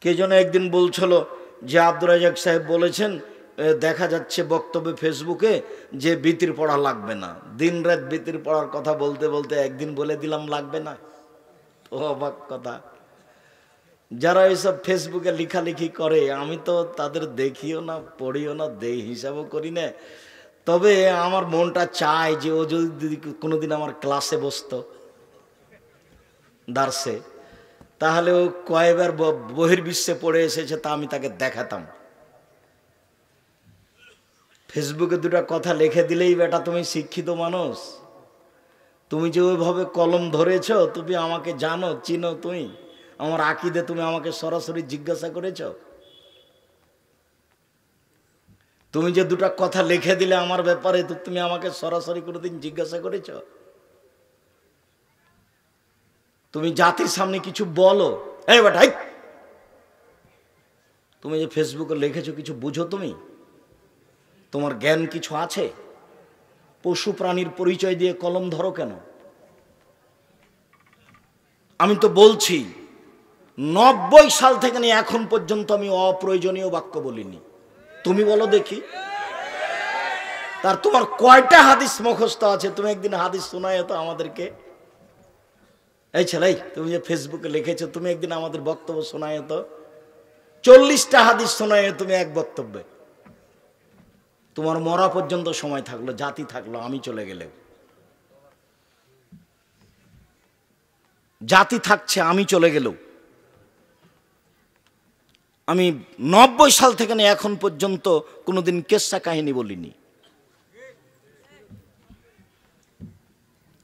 কে যেন একদিন বলছিল যে আব্দুর রাজ্জাক সাহেব বলেছেন, দেখা যাচ্ছে বক্তব্যে ফেসবুকে, যে বিতির পড়া লাগবে না। দিন রাত বিতির পড়ার কথা বলতে বলতে একদিন বলে দিলাম লাগবে না। তো অবাক কথা, যারা এইসব ফেসবুকে লেখালেখি করে আমি তো তাদের দেখিও না, পড়িও না, দেই হিসাবও করি না। তবে আমার মনটা চায় যে ও যদি কোনোদিন আমার ক্লাসে বসতো দার্সে, তাহলে ও কয়েকবার বহির্বিশ্বে পড়ে এসেছে তা আমি তাকে দেখাতাম। ফেসবুকে দুটা কথা লিখে দিলেই বেটা তুমি শিক্ষিত মানুষ, তুমি যে ওইভাবে কলম ধরেছ, তুমি আমাকে জানো, চিনো, তুমি আমার আকীদা তুমি আমাকে সরাসরি জিজ্ঞাসা করেছ, তুমি যে দুটা কথা লিখে দিলে আমার ব্যাপারে, তো তুমি আমাকে সরাসরি কোনোদিন জিজ্ঞাসা করেছ? তুমি জাতির সামনে কিছু বলো, এই বেটা তুমি যে ফেসবুকে লিখেছো কিছু বুঝো? তুমি তোমার জ্ঞান কিছু আছে? পশু প্রাণীর পরিচয় দিয়ে কলম ধরো কেন? আমি তো বলছি 90 সাল থেকে নিয়ে এখন পর্যন্ত আমি অপ্রয়োজনীয় বাক্য বলিনি। তুমি বলো দেখি, তার তোমার কয়টা হাদিস মুখস্থ আছে? তুমি একদিন হাদিস শোনায় তো আমাদেরকে। এই ছেলে, তুমি যে ফেসবুকে লিখেছো, তুমি একদিন আমাদের বক্তব্য শোনায় তো। 40টা হাদিস শোনায় তুমি এক বক্তব্যে। তোমার মরা পর্যন্ত সময় থাকলো, জাতি থাকলো, আমি চলে গেলে, জাতি থাকছে, আমি চলে গেলেও, আমি 90 সাল থেকে এখন পর্যন্ত কোনোদিন কেসা কাহিনী বলিনি।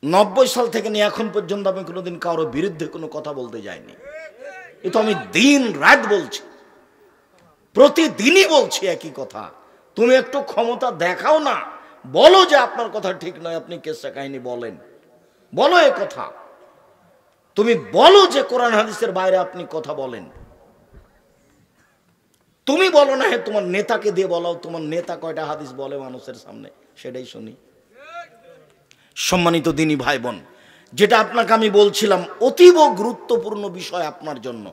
90 সাল থেকে এখন পর্যন্ত আমি কোনোদিন কারোর বিরুদ্ধে কোনো কথা বলতে যাইনি। এ তো আমি দিন রাত বলছি, প্রতিদিনই বলছি একই কথা। তুমি একটু ক্ষমতা দেখাও না, বলো যে আপনার কথা ঠিক নয়, আপনি কেসা কাহিনী বলেন, বলো এ কথা। তুমি বলো যে কোরআন হাদিসের বাইরে আপনি কথা বলেন। তুমি বলো না, হ্যাঁ তোমার নেতাকে দিয়ে বলাও, তোমার নেতা কয়টা হাদিস বলে মানুষের সামনে, সেটাই শুনি। সম্মানিত দিনী ভাই বোন, যেটা আপনাকে আমি বলছিলাম, অতীব গুরুত্বপূর্ণ বিষয় আপনার জন্য।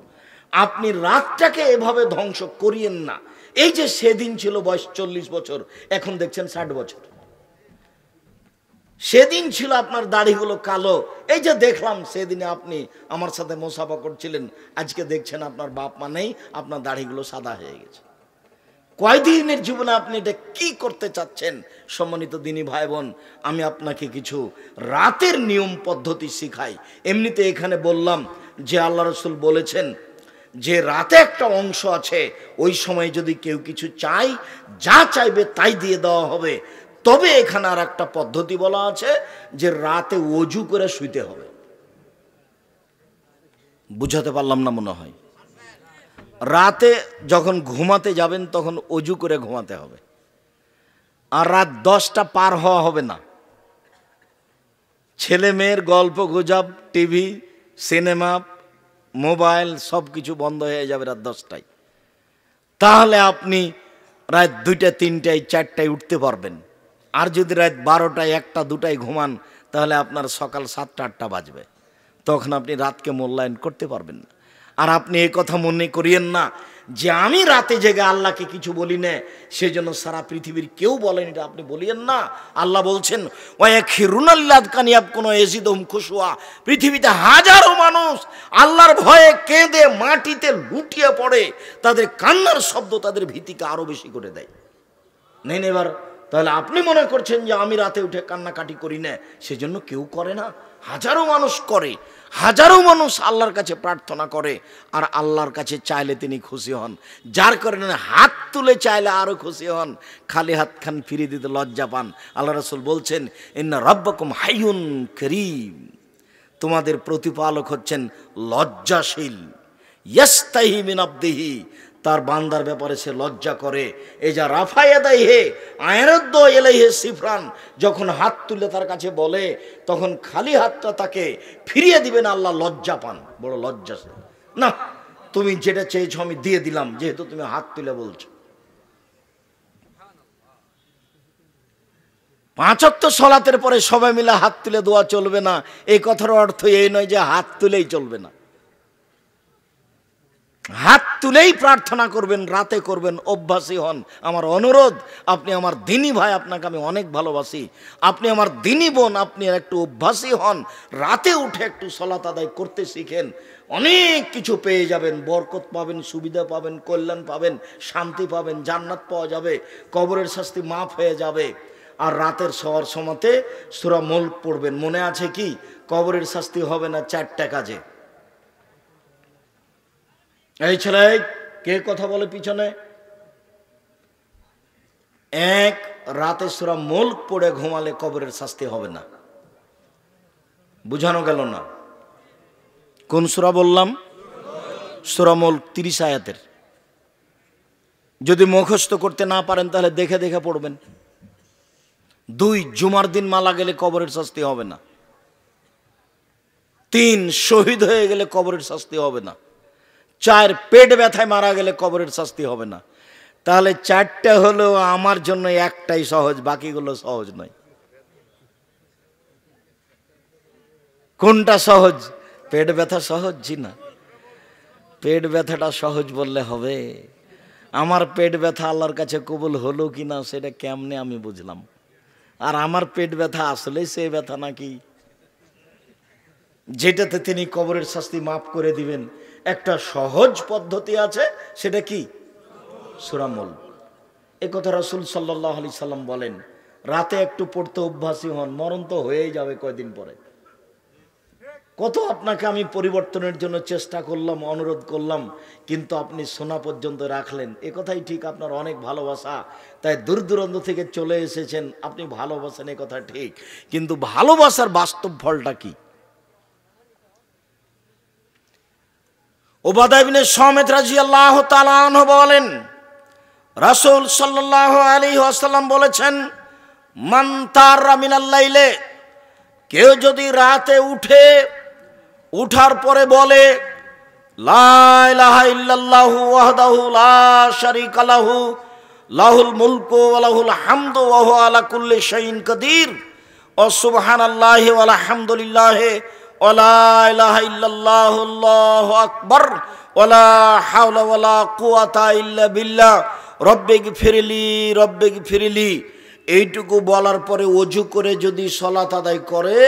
আপনি রাতটাকে এভাবে ধ্বংস করিয়েন না। এই যে সেদিন ছিল বয়স 40 বছর, এখন দেখছেন 60 বছর। সেদিন ছিল আপনার দাড়িগুলো কালো, এই যে দেখলাম সেদিনে আপনি আমার সাথে মোসাফা করছিলেন, আজকে দেখছেন আপনার বাপ মা নেই, আপনার দাড়িগুলো সাদা হয়ে গেছে। কয়দিনের জীবনে আপনি এটা কি করতে চাচ্ছেন? সম্মানিত দিনী ভাই বোন, আমি আপনাকে কিছু রাতের নিয়ম পদ্ধতি শিখাই। এমনিতে এখানে বললাম যে আল্লাহ রসুল বলেছেন যে রাতে একটা অংশ আছে, ওই সময় যদি কেউ কিছু চায়, যা চাইবে তাই দিয়ে দেওয়া হবে। তবে এখানে আর একটা পদ্ধতি বলা আছে যে রাতে ওযু করে শুইতে হবে। বুঝাতে পারলাম না মনে হয়। রাতে যখন ঘুমাতে যাবেন তখন ওযু করে ঘুমাতে হবে, আর রাত 10টা পার হওয়া হবে না। ছেলে মেয়ের গল্প গুজব, টিভি, সিনেমা, মোবাইল সব কিছু বন্ধ হয়ে যাবে রাত 10টায়। তাহলে আপনি রাত 2টা, 3টায়, 4টায় উঠতে পারবেন। আর যদি রাত 12টায়, 1টা, 2টায় ঘুমান, তাহলে আপনার সকাল 7টা, 8টা বাজবে। তখন আপনি রাতকে মূল্যায়ন করতে পারবেন না। আর আপনি এই কথা মনে করিয়েন না যে আমি রাতে জেগে আল্লাহকে কিছু বলি না, সেজন্য সারা পৃথিবীর কেউ বলেন, এটা আপনি বলিয়েন না। আল্লাহ বলছেন পৃথিবীতে হাজারো মানুষ আল্লাহর ভয়ে কেঁদে মাটিতে লুটিয়ে পড়ে, তাদের কান্নার শব্দ তাদের ভীতিকে আরো বেশি করে দেয়। নেন এবার, তাহলে আপনি মনে করছেন যে আমি রাতে উঠে কান্নাকাটি করি না, সেজন্য কেউ করে না? হাজারো মানুষ করে, হাজারো মানুষ আল্লাহর কাছে প্রার্থনা করে, আর আল্লাহর কাছে চাইলে তিনি খুশি হন। যার কারণে হাত তুলে চাইলে আরো খুশি হন, খালি হাত খান ফিরিয়ে দিতে লজ্জা পান। আল্লাহ রাসূল বলছেন ইন্না রাব্বাকুম হাইয়ুন কারীম, তোমাদের প্রতিপালক হচ্ছেন লজ্জাশীল। ইয়াস্তাহি মিন আবদিহি, তার বান্দার ব্যাপারে সে লজ্জা করে। এই যা রাফায়াদাই হে আয়রদ্দ এলাইহে সিফরান, যখন হাত তুলে তার কাছে বলে, তখন খালি হাতটা তাকে ফিরিয়ে দিবেন। আল্লাহ লজ্জা পান, বড় লজ্জা। না, তুমি যেটা চেয়েছো আমি দিয়ে দিলাম, যেহেতু তুমি হাত তুলে বলছো। 5 ওয়াক্ত সালাতের পরে সবাই মিলে হাত তুলে দোয়া চলবে না, এই কথার অর্থ এই নয় যে হাত তুলেই চলবে না। হাত তুলেই প্রার্থনা করবেন, রাতে করবেন, অভ্যাসী হন। আমার অনুরোধ, আপনি আমার দিনী ভাই, আপনাকে আমি অনেক ভালোবাসি, আপনি আমার দিনী বোন, আপনি একটু অভ্যাসী হন, রাতে উঠে একটু সালাত আদায় করতে শিখেন। অনেক কিছু পেয়ে যাবেন, বরকত পাবেন, সুবিধা পাবেন, কল্যাণ পাবেন, শান্তি পাবেন, জান্নাত পাওয়া যাবে, কবরের শাস্তি মাফ হয়ে যাবে। আর রাতের শোয়ার সময়তে সূরা মুলক পড়বেন। মনে আছে কি? কবরের শাস্তি হবে না 4টা কাজে। এই ছেলে, কে কথা বলে পিছনে? 1, রাতে সূরা মুলক পড়ে ঘুমালে কবরের শাস্তি হবে না। বুঝানো গেল না? কোন সূরা বললাম? সূরা মুলক 30 আয়াতের। যদি মুখস্থ করতে না পারেন তাহলে দেখে দেখে পড়বেন। 2, জুমার দিন মারা গেলে কবরের শাস্তি হবে না। 3, শহীদ হয়ে গেলে কবরের শাস্তি হবে না। 4, পেট ব্যথায় মারা গেলে কবরের শাস্তি হবে না। তাহলে 4টা হলো আমার জন্য, একটাই সহজ, বাকিগুলো সহজ নয়। কোনটা সহজ? পেট ব্যথা সহজ? জি না, পেট ব্যথাটা সহজ বললে হবে? আমার পেট ব্যথা আল্লাহর কাছে কবুল হলো কিনা সেটা কেমনে আমি বুঝলাম? আর আমার পেট ব্যথা আসলেই সে ব্যথা নাকি যেটাতে তিনি কবরের শাস্তি মাফ করে দিবেন? একটা সহজ পদ্ধতি আছে, সেটা কি? সূরা মুলক। এই কথা রাসূল সাল্লাল্লাহু আলাইহি সাল্লাম বলেন। রাতে একটু পড়তে অভ্যাসী হন, মরণ তো হয়েই যাবে কয়দিন পরে। কত আপনাকে আমি পরিবর্তনের জন্য চেষ্টা করলাম, অনুরোধ করলাম, কিন্তু আপনি শোনা পর্যন্ত রাখলেন। এ কথাই ঠিক, আপনার অনেক ভালোবাসা, তাই দূর দূরান্ত থেকে চলে এসেছেন। আপনি ভালোবাসেন, এ কথা ঠিক, কিন্তু ভালোবাসার বাস্তব ফলটা কি? উবাদা ইবনে সামিত রাদিয়াল্লাহু তাআলা আনহু বলেন, রাসূল সাল্লাল্লাহু আলাইহি ওয়াসাল্লাম বলেছেন, মান তারা মিনাল লাইলে, কেউ যদি রাতে উঠার পরে বলে লা ইলাহা ইল্লাল্লাহু ওয়াহদাহু লা শারীকা লাহু লাহুল মুলকু ওয়া লাহুল হামদু ওয়া হুয়া আলা কুল্লি শাইইন কাদির ও সুবহানাল্লাহি ওয়া আলহামদুলিল্লাহি ওয়া লা ইলাহা ইল্লাল্লাহু আল্লাহু আকবার ওয়া লা হাওলা ওয়া লা কুওয়াতা ইল্লা বিল্লাহ রব্বিগফিরলি, এইটুকু বলার পরে ওযু করে যদি সালাত আদায় করে,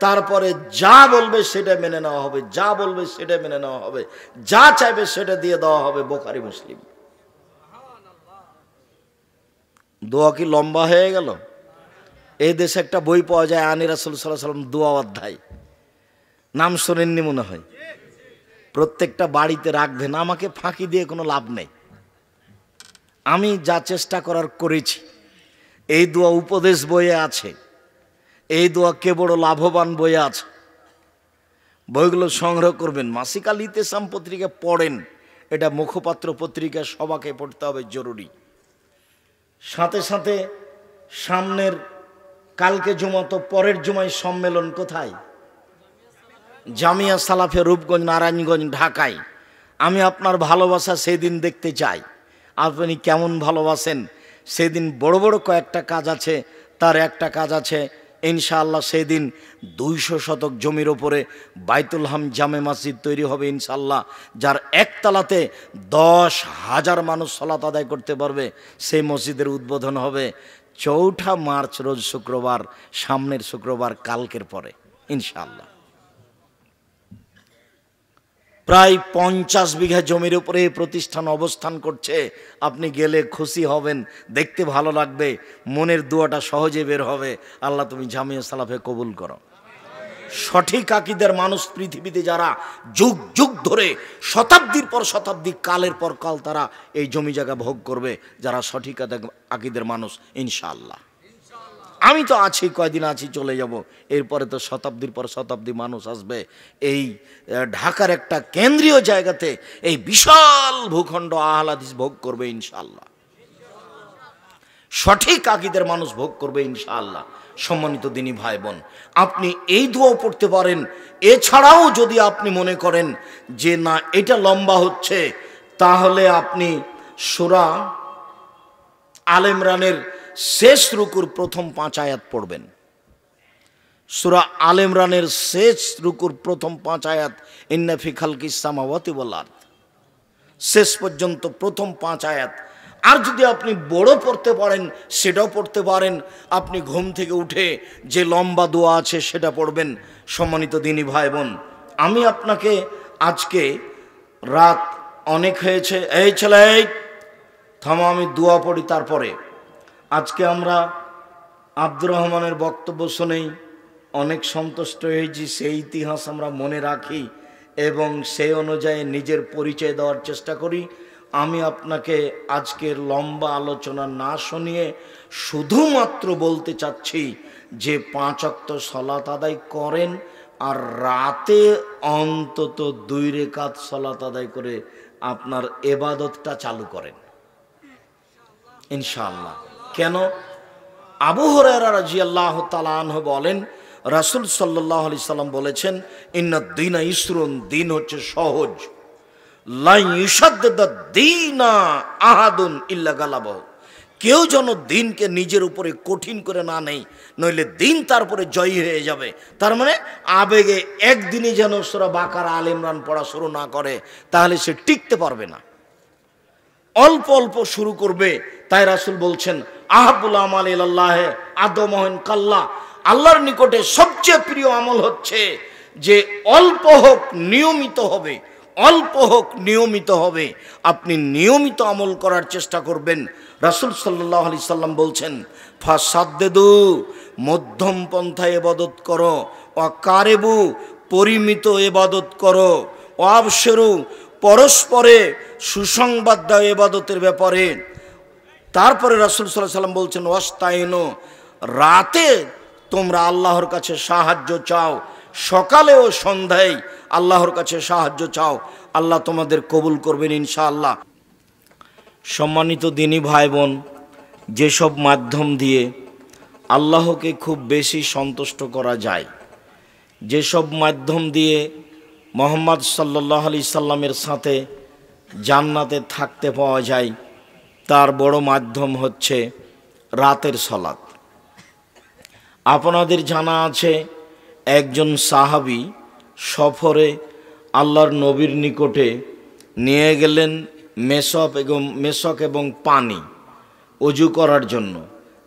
তারপরে যা বলবে সেটা মেনে নেওয়া হবে, যা বলবে সেটা মেনে নেওয়া হবে, যা চাইবে সেটা দিয়ে দেওয়া হবে। বুখারী মুসলিম। দোয়া কি লম্বা হয়ে গেল? এই দেশে একটা বই পাওয়া যায়, আনি রাসূল সাল্লাল্লাহু আলাইহি ওয়াসাল্লাম দোয়া অধ্যায়, নাম শোনেননি মনে হয়। প্রত্যেকটা বাড়িতে রাখবেন, আমাকে ফাঁকি দিয়ে কোনো লাভ নেই। আমি যা চেষ্টা করার করেছি। এই দোয়া উপদেশ বইয়ে আছে, এই দোয়া কে বড় লাভবান বইয়ে আছে। বইগুলো সংগ্রহ করবেন। মাসিক আল ইতিসাম পত্রিকা পড়েন, এটা মুখপাত্র পত্রিকা, সবাকে পড়তে হবে, জরুরি। সাথে সাথে সামনের কালকে জুমা, তো পরের জুমায় সম্মেলন কোথায়? জামিয়া সালাফে, রূপগঞ্জ, নারায়ণগঞ্জ, ঢাকায়। আমি আপনার ভালোবাসা সেদিন দেখতে চাই। আপনি কেমন ভালোবাসেন সেদিন। বড় বড় কয়েকটা কাজ আছে, তার একটা কাজ আছে ইনশাআল্লাহ। সেদিন 200 শতক জমির ওপরে বাইতুল হাম জামে মসজিদ তৈরি হবে ইনশাআল্লাহ, যার একতলাতে 10,000 মানুষ সালাত আদায় করতে পারবে। সেই মসজিদের উদ্বোধন হবে 4 মার্চ রোজ শুক্রবার, সামনের শুক্রবার, কালকের পরে ইনশাআল্লাহ। প্রায় 50 বিঘা জমির উপরে এই প্রতিষ্ঠান অবস্থান করছে। আপনি গেলে খুশি হবেন, দেখতে ভালো লাগবে, মনের দোয়াটা সহজে বের হবে। আল্লাহ তুমি জামিয়া সালাফে কবুল করো। সঠিক আকীদার মানুষ পৃথিবীতে যারা যুগ যুগ ধরে, শতাব্দীর পর শতাব্দী, কালের পর কাল তারা এই জমি জায়গা ভোগ করবে, যারা সঠিক আকীদার মানুষ ইনশাআল্লাহ। আমি তো আছি, কয়দিন আছি, চলে যাব। এরপরে তো শতাব্দীর পর শতাব্দী মানুষ আসবে। এই ঢাকার একটা কেন্দ্রীয় জায়গাতে এই বিশাল ভূখণ্ড আহলে হাদিস ভোগ করবে ইনশাআল্লাহ। সঠিক আকীদার মানুষ ভোগ করবে ইনশাআল্লাহ। সম্মানিত দিনী ভাই বোন, আপনি এই দোয়া পড়তে পারেন। এছাড়াও যদি আপনি মনে করেন যে না এটা লম্বা হচ্ছে, তাহলে আপনি সূরা আলে ইমরানের শেষ রুকুর প্রথম 5 আয়াত পড়বেন। সূরা আলে ইমরানের শেষ রুকুর প্রথম 5 আয়াত, ইন্না ফি খালকিস সামাওয়াতি ওয়াল আরদ। শেষ পর্যন্ত প্রথম 5 আয়াত। আর যদি আপনি বড় পড়তে পারেন সেটাও পড়তে পারেন। আপনি ঘুম থেকে উঠে যে লম্বা দোয়া আছে সেটা পড়বেন। সম্মানিত দিনী ভাই বোন, আমি আপনাকে আজকে রাত অনেক হয়েছে, এই ছেলে থামো, আমি দোয়া পড়ি তারপরে। আজকে আমরা আব্দুর রহমানের বক্তব্য শুনেই অনেক সন্তুষ্ট হয়েছি। সেই ইতিহাস আমরা মনে রাখি এবং সেই অনুযায়ী নিজের পরিচয় দেওয়ার চেষ্টা করি। আমি আপনাকে আজকের লম্বা আলোচনা না শুনিয়ে শুধুমাত্র বলতে চাচ্ছি যে 5 ওয়াক্ত সালাত আদায় করেন আর রাতে অন্তত 2 রাকাত সালাত আদায় করে আপনার ইবাদতটা চালু করেন ইনশাআল্লাহ। কেন? আবু হুরায়রা রাদিয়াল্লাহু তাআলা আনহু বলেন, রাসূল সাল্লাল্লাহু আলাইহি সাল্লাম বলেছেন, ইন্নাদ দীনা ইসরুন, দিন হচ্ছে সহজ। লা ইউশাদ্দিদ দীনা আহাদুন ইল্লা গালাবাহু, কেউ যেন দিনকে নিজের উপরে কঠিন করে না নেয়, নইলে দিন তারপরে জয়ী হয়ে যাবে। তার মানে আবেগে একদিনই যেন সূরা বাকারা আল ইমরান পড়া শুরু না করে, তাহলে সে টিকতে পারবে না, অল্প অল্প শুরু করবে। তাই রাসূল বলছেন, আহাবুল আমাল ইলাল্লাহি আদমহন কাল্লা, আল্লাহর নিকটে সবচেয়ে প্রিয় আমল হচ্ছে যে অল্প হোক নিয়মিত হবে, অল্প হোক নিয়মিত হবে। আপনি নিয়মিত আমল করার চেষ্টা করবেন। রাসূল সাল্লাল্লাহু আলাইহি সাল্লাম বলছেন, ফাসাদ্দেদু, মধ্যম পন্থায় ইবাদত করো, ওয়াকারিবু, পরিমিত ইবাদত করো, ওয়াবশিরু, পরস্পরে সুসংবাদ দাও ইবাদতের ব্যাপারে। তারপরে রাসূল সাল্লাল্লাহু আলাইহি সাল্লাম বলছেন, ওয়াস্তাইনু, রাতে তোমরা আল্লাহর কাছে সাহায্য চাও, সকালে ও সন্ধ্যায় আল্লাহর কাছে সাহায্য চাও, আল্লাহ তোমাদের কবুল করবেন ইনশাআল্লাহ। সম্মানিত দিনী ভাই বোন, যেসব মাধ্যম দিয়ে আল্লাহকে খুব বেশি সন্তুষ্ট করা যায়, যেসব মাধ্যম দিয়ে মুহাম্মদ সাল্লাল্লাহু আলাইহি সাল্লামের সাথে জান্নাতে থাকতে পাওয়া যায়, তার বড় মাধ্যম হচ্ছে রাতের সালাত। আপনাদের জানা আছে, একজন সাহাবী সফরে আল্লাহর নবীর নিকটে নিয়ে গেলেন মেশক এবং পানি ওযু করার জন্য।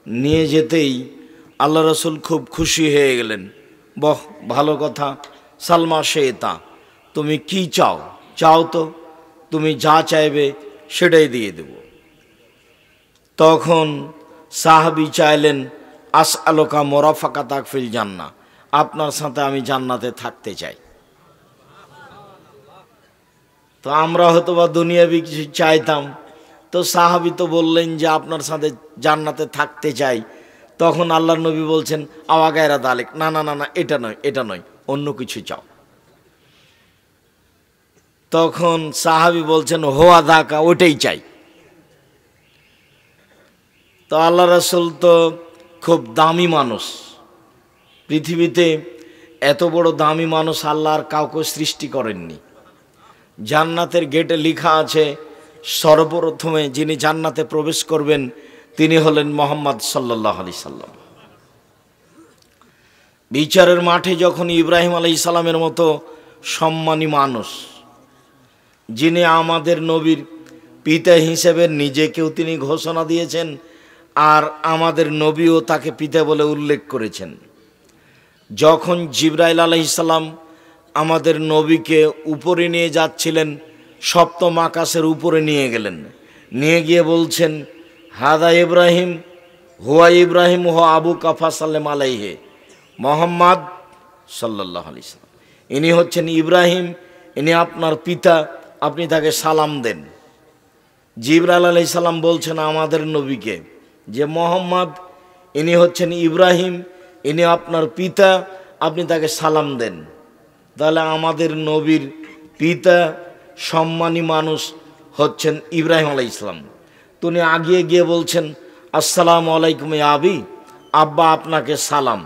নিয়ে যেতেই আল্লাহ রাসূল খুব খুশি হয়ে গেলেন। বাহ, ভালো কথা, সালমা শেতা, তুমি কি চাও, চাও তো, তুমি যা চাইবে সেটাই দিয়ে দেব। তখন সাহাবী চাইলেন, আসআলুকা মুরাফাকাতাক ফিল জান্নাহ, আপনার সাথে আমি জান্নাতে থাকতে চাই। তো আমরা হয়তো বা দুনিয়াবি কিছু চাইতাম, তো সাহাবী তো বললেন যে আপনার সাথে জান্নাতে থাকতে চাই। তখন আল্লাহর নবী বলছেন, আওয়া গায়রা দালিক, না না না না, এটা নয়, এটা নয়, অন্য কিছু চাও। তখন সাহাবী বলছেন, হোয়া দাকা, ওটাই চাই। তো আল্লাহ রাসূল তো খুব দামি মানুষ, পৃথিবীতে এত বড় দামি মানুষ আল্লাহ আর কাউকে সৃষ্টি করেননি। জান্নাতের গেটে লেখা আছে, সর্বপ্রথমে যিনি জান্নাতে প্রবেশ করবেন তিনি হলেন মুহাম্মদ সাল্লাল্লাহু আলাইহি সাল্লাম। বিচারের মাঠে যখন ইব্রাহিম আলাইহিস সালামের মতো সম্মানী মানুষ, যিনি আমাদের নবীর পিতা হিসেবে নিজেকেও তিনি ঘোষণা দিয়েছেন, আর আমাদের নবীও তাকে পিতা বলে উল্লেখ করেছেন, যখন জিবরাইল আলাইহিস সালাম আমাদের নবীকে উপরে নিয়ে যাচ্ছিলেন, সপ্তম আকাশের উপরে নিয়ে গেলেন, নিয়ে গিয়ে বলছেন, হাদা ইব্রাহিম, হুয়া ইব্রাহিম, হুয়া আবু কাফা সাল্লাম আলাইহে, মুহাম্মদ সাল্লাল্লাহু আলাইহি সাল্লাম, ইনি হচ্ছেন ইব্রাহিম, ইনি আপনার পিতা, আপনি তাকে সালাম দেন। জিবরাইল আলাইহিস সালাম বলছেন আমাদের নবীকে যে মুহাম্মদ, ইনি হচ্ছেন ইব্রাহিম, ইনি আপনার পিতা, আপনি তাকে সালাম দেন। তাহলে আমাদের নবীর পিতা সম্মানী মানুষ হচ্ছেন ইব্রাহিম আলাইহিস সালাম। তিনি আগিয়ে গিয়ে বলছেন, আসসালামু আলাইকুম ইয়া আবি, আব্বা আপনাকে সালাম।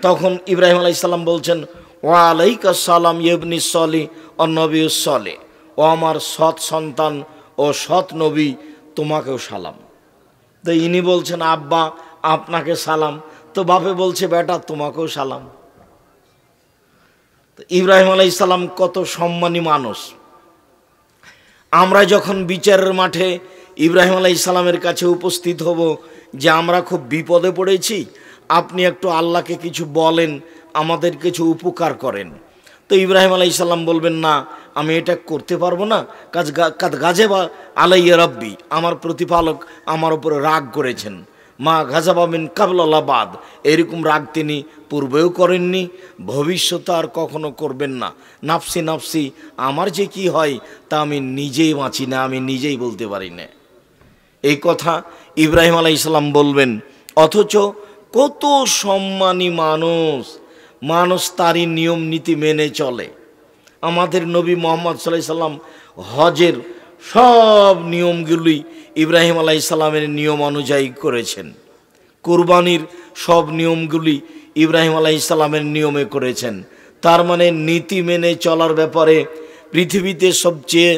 তখন ইব্রাহিম আলাইহিস সালাম বলছেন, ওয়া আলাইকা সালাম ইবনি সলি ও নবিউস সলি, ও আমার সৎ সন্তান ও সৎ নবী, তোমাকেও সালাম। তো ইনি বলছেন, আব্বা আপনাকে সালাম। তো বাপে বলছে, বেটা তোমাকেও সালাম। তো ইব্রাহিম আলাইহিস সালাম কত সম্মানী মানুষ, আমরা যখন বিচারের মাঠে ইব্রাহিম আলাইহিস সালামের কাছে উপস্থিত হব যে আমরা খুব বিপদে পড়েছি, আপনি একটু আল্লাহকে কিছু বলেন, আমাদের কিছু উপকার করেন, তো ইব্রাহিম আলাইহিস সালাম বলবেন না, আমি এটা করতে পারবো না, কাজ গাজেবা আলাইয়া রব্বি, আমার প্রতিপালক আমার উপরে রাগ করেছেন, মা গাজাবা মিন কাবলা বাদ, এরকম রাগ তিনি পূর্বেও করেননি, ভবিষ্যতে আর কখনো করবেন না। নাফসি নাফসি, আমার যে কি হয় তা আমি নিজেই বাঁচি না, আমি নিজেই বলতে পারি না। এই কথা ইব্রাহিম আলাইহিস সালাম বলবেন, অথচ কত সম্মানী মানুষ তারই নিয়ম নীতি মেনে চলে। আমাদের নবী মুহাম্মদ সাল্লাল্লাহু আলাইহি সাল্লাম হজের সব নিয়মগুলি ইব্রাহিম আলাইহিস সালামের নিয়ম অনুযায়ী করেছেন, কুরবানির সব নিয়মগুলি ইব্রাহিম আলাইহিস সালামের নিয়মে করেছেন। তার মানে নীতি মেনে চলার ব্যাপারে পৃথিবীতে সবচেয়ে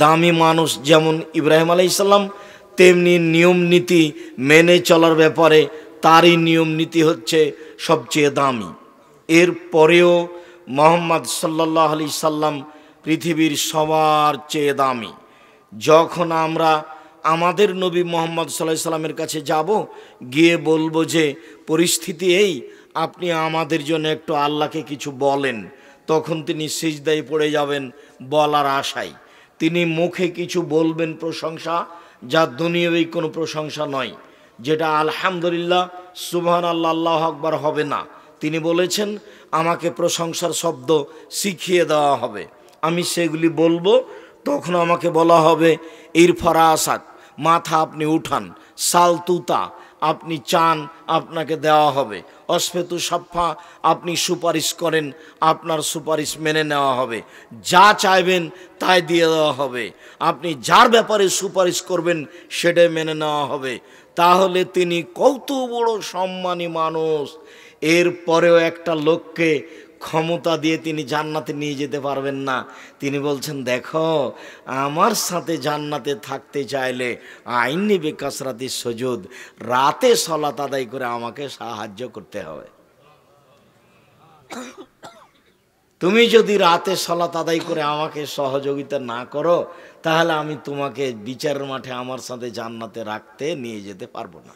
দামি মানুষ যেমন ইব্রাহিম আলাইহিস সালাম, তেমনি নিয়ম নীতি মেনে চলার ব্যাপারে তারই নিয়ম নীতি হচ্ছে সবচেয়ে দামি। এর পরেও মুহাম্মদ সাল্লাল্লাহু আলাইহি সাল্লাম পৃথিবীর সবার চেয়ে দামি। যখন আমরা আমাদের নবী মুহাম্মদ সাল্লাল্লাহু আলাইহি সাল্লামের কাছে যাব, গিয়ে বলবো যে পরিস্থিতি এই, আপনি আমাদের জন্য একটু আল্লাহকে কিছু বলেন, তখন তিনি সিজদায় পড়ে যাবেন বলার আশায়। তিনি মুখে কিছু বলবেন প্রশংসা, যা দুনিয়াবী কোনো প্রশংসা নয়, যেটা আলহামদুলিল্লাহ সুবহানাল্লাহ আল্লাহু আকবার হবে না। তিনি বলেছেন আমাকে প্রশংসার শব্দ শিখিয়ে দেওয়া হবে, আমি সেগুলি বলবো, তখন আমাকে বলা হবে ইরফারা আসাক, মাথা আপনি উঠান, সালতুতা, আপনি চান আপনাকে দেওয়া হবে, অসফেতু সাফা, আপনি সুপারিশ করেন আপনার সুপারিশ মেনে নেওয়া হবে, যা চাইবেন তাই দিয়ে দেওয়া হবে, আপনি যার ব্যাপারে সুপারিশ করবেন সেটাই মেনে নেওয়া হবে। তাহলে তিনি কত বড় সম্মানী মানুষ। এর পরেও একটা লোককে ক্ষমতা দিয়ে তিনি জান্নাতে নিয়ে যেতে পারবেন না। তিনি বলছেন, দেখো আমার সাথে জান্নাতে থাকতে চাইলে আইন নিবে কাসরাতি সুজুদ, রাতে সালাত আদায় করে আমাকে সাহায্য করতে হবে। তুমি যদি রাতে সালাত আদায় করে আমাকে সহযোগিতা না করো, তাহলে আমি তোমাকে বিচারের মাঠে আমার সাথে জান্নাতে রাখতে নিয়ে যেতে পারবো না।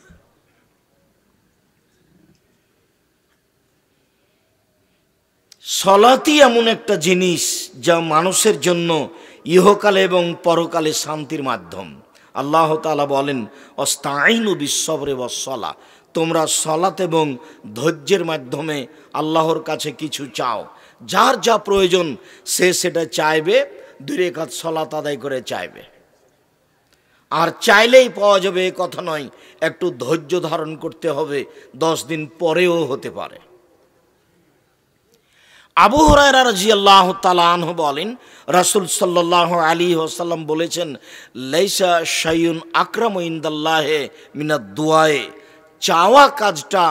সলাতই এমন একটা জিনিস যা মানুষের জন্য ইহকালে এবং পরকালে শান্তির মাধ্যম। আল্লাহ তাআলা বলেন, অস্তাইনু বিসসবরি ওয়াসসালাহ, তোমরা সলাত এবং ধৈর্যের মাধ্যমে আল্লাহর কাছে কিছু চাও, যার যা প্রয়োজন সে সেটা চাইবে, 2 রাকাত সলাত আদায় করে চাইবে। আর চাইলেই পাওয়া যাবে এ কথা নয়, একটু ধৈর্য ধারণ করতে হবে, 10 দিন পরেও হতে পারে। আবু হুরায়রা রাদিয়াল্লাহু তাআলা আনহু বলেন, রাসূল সাল্লাল্লাহু আলাইহি ওয়াসাল্লাম বলেছেন, লাইসা শাইউন আকরামু ইনদাল্লাহি মিনাদ দুআয়ে, চাওয়া কাজটা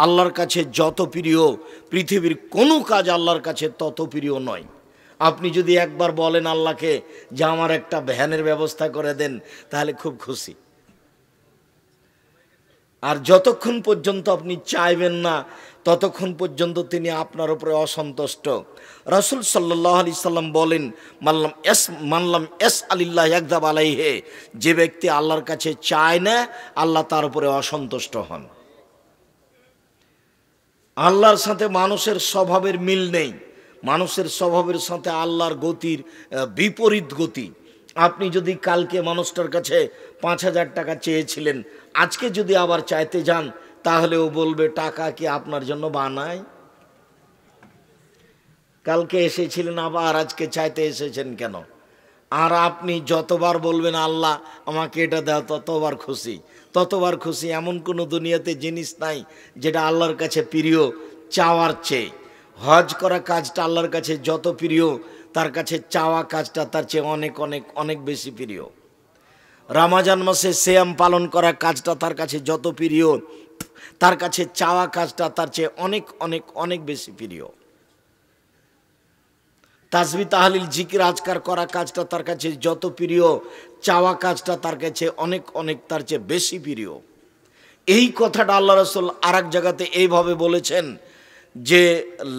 আল্লাহর কাছে যত প্রিয়, পৃথিবীর কোনো কাজ আল্লাহর কাছে তত প্রিয় নয়। আপনি যদি একবার বলেন আল্লাহকে যে আমার একটা ভ্যানের ব্যবস্থা করে দেন, তাহলে খুব খুশি। আর যতক্ষণ পর্যন্ত আপনি চাইবেন না, ততক্ষণ পর্যন্ত তিনি আপনার উপরে অসন্তুষ্ট। রাসূল সাল্লাল্লাহু আলাইহি সাল্লাম বলেন, মানলাম এস আলিল্লাহ ইয়াগদাব আলাইহি, যে ব্যক্তি আল্লাহর কাছে চায় না, আল্লাহ তার উপরে অসন্তুষ্ট হন। আল্লাহর সাথে মানুষের স্বভাবের মিল নেই, মানুষের স্বভাবের সাথে আল্লাহর গতির বিপরীত গতি। আপনি যদি কালকে মানুষটার কাছে 5,000 টাকা চেয়েছিলেন, আজকে যদি আবার চাইতে যান, তাহলে ও বলবে টাকা কি আপনার জন্য বানায়? কালকে এসেছিলেন, আবার আজকে চাইতে এসেছেন কেন? আর আপনি যতবার বলবেন আল্লাহ আমাকে এটা দাও, ততবার খুশি। এমন কোনো দুনিয়াতে জিনিস নাই যেটা আল্লাহর কাছে প্রিয় চাওয়ার চেয়ে। হজ করা কাজটা আল্লাহর কাছে যত প্রিয়, তার কাছে চাওয়া কাজটা তার চেয়ে অনেক অনেক অনেক বেশি প্রিয়। রমজান মাসে সিয়াম পালন করা কাজটা তার কাছে যত প্রিয়, তার কাছে চাওয়া কাজটা তার চেয়ে অনেক অনেক অনেক বেশি প্রিয়। তাসবিহ তাহলিল জিকির আজকার করা কাজটা তার কাছে যত প্রিয়, চাওয়া কাজটা তার কাছে অনেক অনেক তার চেয়ে বেশি প্রিয়। এই কথাটা আল্লাহ রাসূল আরেক জায়গাতে এইভাবে বলেছেন যে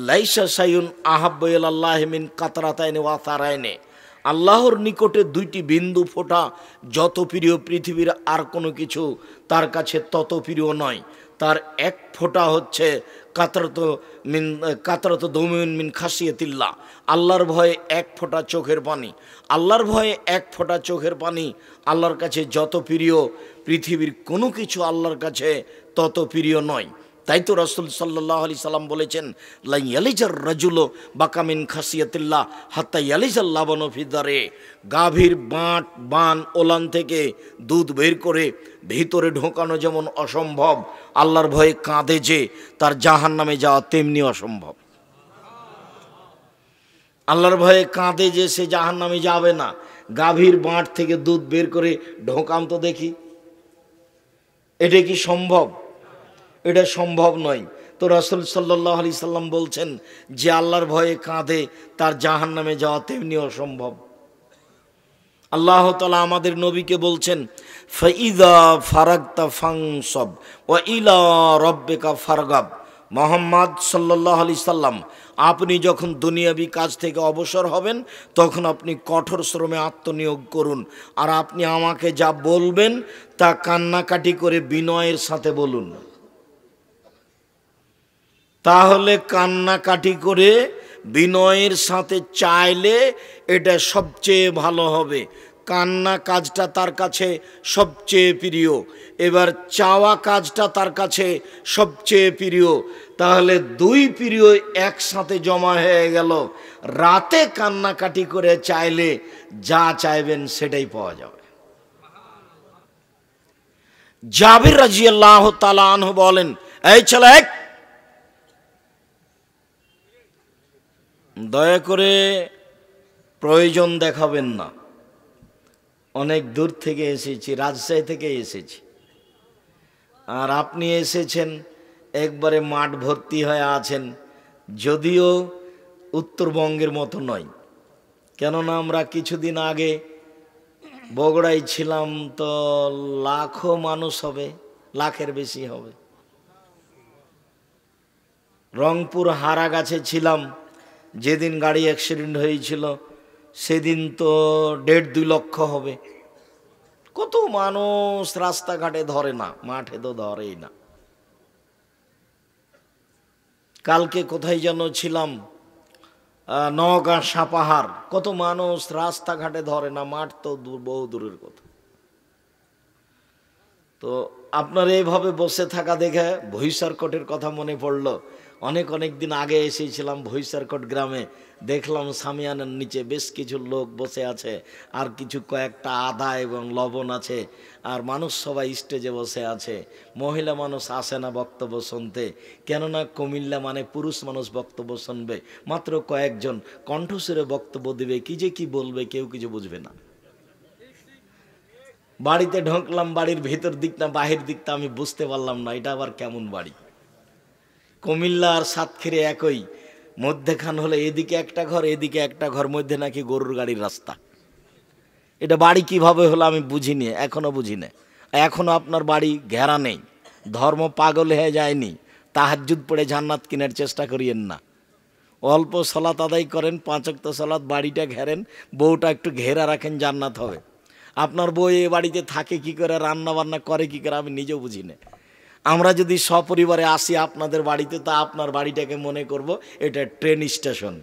লাইসা শাইউন আহাব্বু ইলাল্লাহি মিন কাতরাতাইনি ওয়া সারাইনি, আল্লাহর নিকটে দুইটি বিন্দু ফোঁটা যত প্রিয় পৃথিবীর আর কোনো কিছু তার কাছে তত প্রিয় নয়। তার এক ফোঁটা হচ্ছে কাতরত দৌমিন মিন খাসিয়াতিল্লাহ, আল্লাহর ভয়ে এক ফোঁটা চোখের পানি। আল্লাহর ভয়ে এক ফোঁটা চোখের পানি আল্লাহর কাছে যত প্রিয় পৃথিবীর কোনো কিছু আল্লাহর কাছে তত প্রিয় নয়। তাই তো রাসূল সাল্লাল্লাহু আলাইহি সাল্লাম বলেছেন, লা ইয়ালিজার রাজুলু বাকামিন খাসিয়াতিল্লাহ হাত্তা ইয়ালিজাল লাবানু ফি দারে। গাভীর বান ওলান থেকে দুধ বের করে ভিতরে ঢোকানো যেমন অসম্ভব, আল্লাহর ভয়ে কাঁদে যে তার জাহান্নামে যাওয়া তেমনি অসম্ভব। আল্লাহর ভয়ে কাঁদে যে সে জাহান্নামে যাবে না। গাভীর বাঁট থেকে দুধ বের করে ঢোকাম তো দেখি, এটা কি সম্ভব? এটা সম্ভব নয়। তো রাসূল সাল্লাল্লাহু আলাইহি সাল্লাম বলছেন যে আল্লাহর ভয়ে কাঁদে তার জাহান্নামে যাওয়া তেমনি অসম্ভব। আল্লাহ তাআলা আমাদের নবীকে বলছেন, ফাইদা ফারাগতা ফানসব ওয়া ইলা রাব্বিকা ফারগাব। মুহাম্মদ সাল্লাল্লাহু আলাইহি সাল্লাম, আপনি যখন দুনিয়াবি কাজ থেকে অবসর হবেন তখন আপনি কঠোর শ্রমে আত্মনিয়োগ করুন, আর আপনি আমাকে যা বলবেন তা কান্নাকাটি করে বিনয়ের সাথে বলুন। তাহলে কান্নাকাটি করে বিনয়ের সাথে চাইলে এটা সবচেয়ে ভালো হবে। কান্না কাজটা তার কাছে সবচেয়ে প্রিয়, এবার চাওয়া কাজটা তার কাছে সবচেয়ে প্রিয়। তাহলে দুই প্রিয় একসাথে জমা হয়ে গেল। রাতে কান্নাকাটি করে চাইলে যা চাইবেন সেটাই পাওয়া যাবে। জাবির রাদিয়াল্লাহু তাআলা আনহু বলেন, এই ছেলে, দয়া করে প্রয়োজন দেখাবেন না। অনেক দূর থেকে এসেছি, রাজশাহী থেকে এসেছি, আর আপনি এসেছেন একবারে মাঠ ভর্তি হয়ে আছেন। যদিও উত্তরবঙ্গের মতো নয়, কেননা আমরা কিছুদিন আগে বগুড়ায় ছিলাম, তো লাখো মানুষ হবে, লাখের বেশি হবে। রংপুর হারাগাছে ছিলাম, যেদিন গাড়ি অ্যাক্সিডেন্ট হয়েছিল সেদিন তো 1.5-2 লক্ষ হবে। কত মানুষ রাস্তাঘাটে ধরে না, মাঠে তো ধরেই না। কালকে কোথায় যেন ছিলাম, নওগাঁ সাপাহার, কত মানুষ রাস্তাঘাটে ধরে না, মাঠ তো বহু দূরের কথা। তো আপনার এইভাবে বসে থাকা দেখে ভৈসারকোটের কথা মনে পড়লো। অনেক দিন আগে এসেছিলাম ভৈসারকোট গ্রামে, দেখলাম সামিয়ানার নিচে বেশ কিছু লোক বসে আছে, আর কিছু কয়েকটা আদা এবং লবণ আছে, আর মানুষ সবাই স্টেজে বসে আছে। মহিলা মানুষ আসে না বক্তব্য শুনতে, কেননা কুমিল্লা মানে পুরুষ মানুষ বক্তব্য শুনবে, মাত্র কয়েকজন কণ্ঠস্বরে বক্তব্য দিবে, কি যে কি বলবে কেউ কিছু বুঝবে না। বাড়িতে ঢুকলাম, বাড়ির ভেতর দিকটা বাহির দিকটা আমি বুঝতে পারলাম না, এটা আবার কেমন বাড়ি। কুমিল্লা আর সাতক্ষীরা একই, মধ্যেখান হলে এদিকে একটা ঘর এদিকে একটা ঘর, মধ্যে নাকি গরুর গাড়ির রাস্তা। এটা বাড়ি কিভাবে হলো আমি বুঝিনি, এখনো বুঝিনি। এখনো আপনার বাড়ি ঘেরা নেই, ধর্ম পাগল হয়ে যায়নি। তাহাজ্জুদ পড়ে জান্নাত কেনার চেষ্টা করিয়েন না। অল্প সালাত আদায় করেন, 5 ওয়াক্ত সালাত, বাড়িটা ঘেরেন, বউটা একটু ঘেরা রাখেন, জান্নাত হবে। আপনার বউ এ বাড়িতে থাকে কি করে, রান্না বান্না করে কি করে, আমি নিজেও বুঝি না। আমরা যদি সপরিবারে আসি আপনাদের বাড়িতে, তা আপনার বাড়িটাকে মনে করব এটা ট্রেন স্টেশন,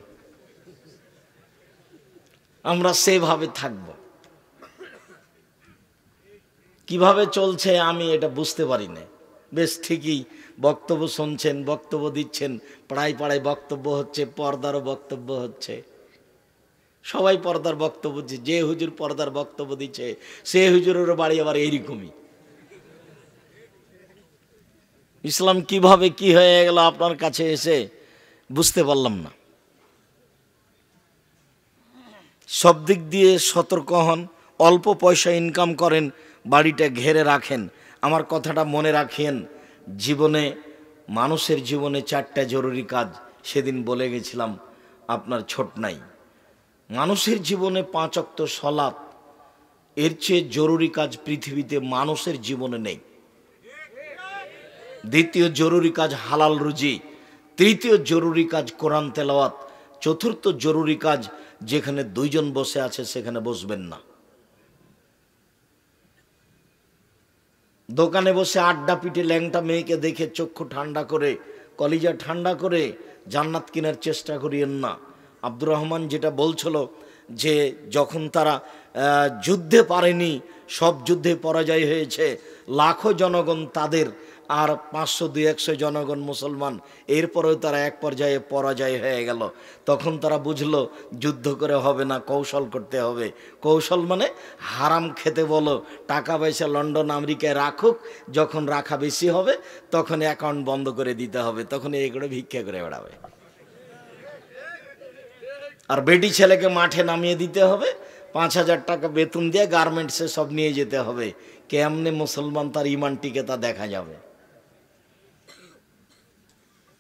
আমরা সেভাবে থাকব। কিভাবে চলছে আমি এটা বুঝতে পারি না। বেশ ঠিকই বক্তব্য শুনছেন, বক্তব্য দিচ্ছেন, পাড়ায় পাড়ায় বক্তব্য হচ্ছে, পর্দারও বক্তব্য হচ্ছে, সবাই পর্দার বক্তব্য দিচ্ছে। যে হুজুর পর্দার বক্তব্য দিচ্ছে সে হুজুরেরও বাড়ি আবার এইরকমই। ইসলাম কিভাবে কি হয়ে গেল আপনার কাছে এসে বুঝতে পারলাম না। সব দিক দিয়ে সতর্ক হন, অল্প পয়সা ইনকাম করেন, বাড়িটা ঘেরে রাখেন। আমার কথাটা মনে রাখেন, জীবনে, মানুষের জীবনে 4টা জরুরি কাজ সেদিন বলে গেছিলাম, আপনার ছোট নাই। মানুষের জীবনে 5 ওয়াক্ত সালাত, এর চেয়ে জরুরি কাজ পৃথিবীতে মানুষের জীবনে নেই। দ্বিতীয় জরুরি কাজ হালাল রুজি, তৃতীয় জরুরি কাজ কোরআন তেলাওয়াত, চতুর্থ জরুরি কাজ যেখানে দুইজন বসে আছে সেখানে বসবেন না। দোকানে বসে আড্ডা পিটে ল্যাংটা মেয়েকে দেখে চক্ষু ঠান্ডা করে, কলিজা ঠান্ডা করে জান্নাত কেনার চেষ্টা করিয়েন না। আব্দুর রহমান যেটা বলছিল যে যখন তারা যুদ্ধে পারেনি, সব যুদ্ধে পরাজয় হয়েছে, লাখো জনগণ তাদের আর 500-200 জনগণ মুসলমান, এরপরেও তারা এক পর্যায়ে পরাজয় হয়ে গেল। তখন তারা বুঝলো যুদ্ধ করে হবে না, কৌশল করতে হবে। কৌশল মানে হারাম খেতে বলো, টাকা পয়সা লন্ডন আমেরিকায় রাখুক, যখন রাখা বেশি হবে তখন অ্যাকাউন্ট বন্ধ করে দিতে হবে, তখন এগুলো ভিক্ষা করে বেড়াবে। আর বেটি ছেলেকে মাঠে নামিয়ে দিতে হবে, 5,000 টাকা বেতন দিয়ে গার্মেন্টসে সব নিয়ে যেতে হবে। কেমনে মুসলমান তার ইমান টিকে তা দেখা যাবে।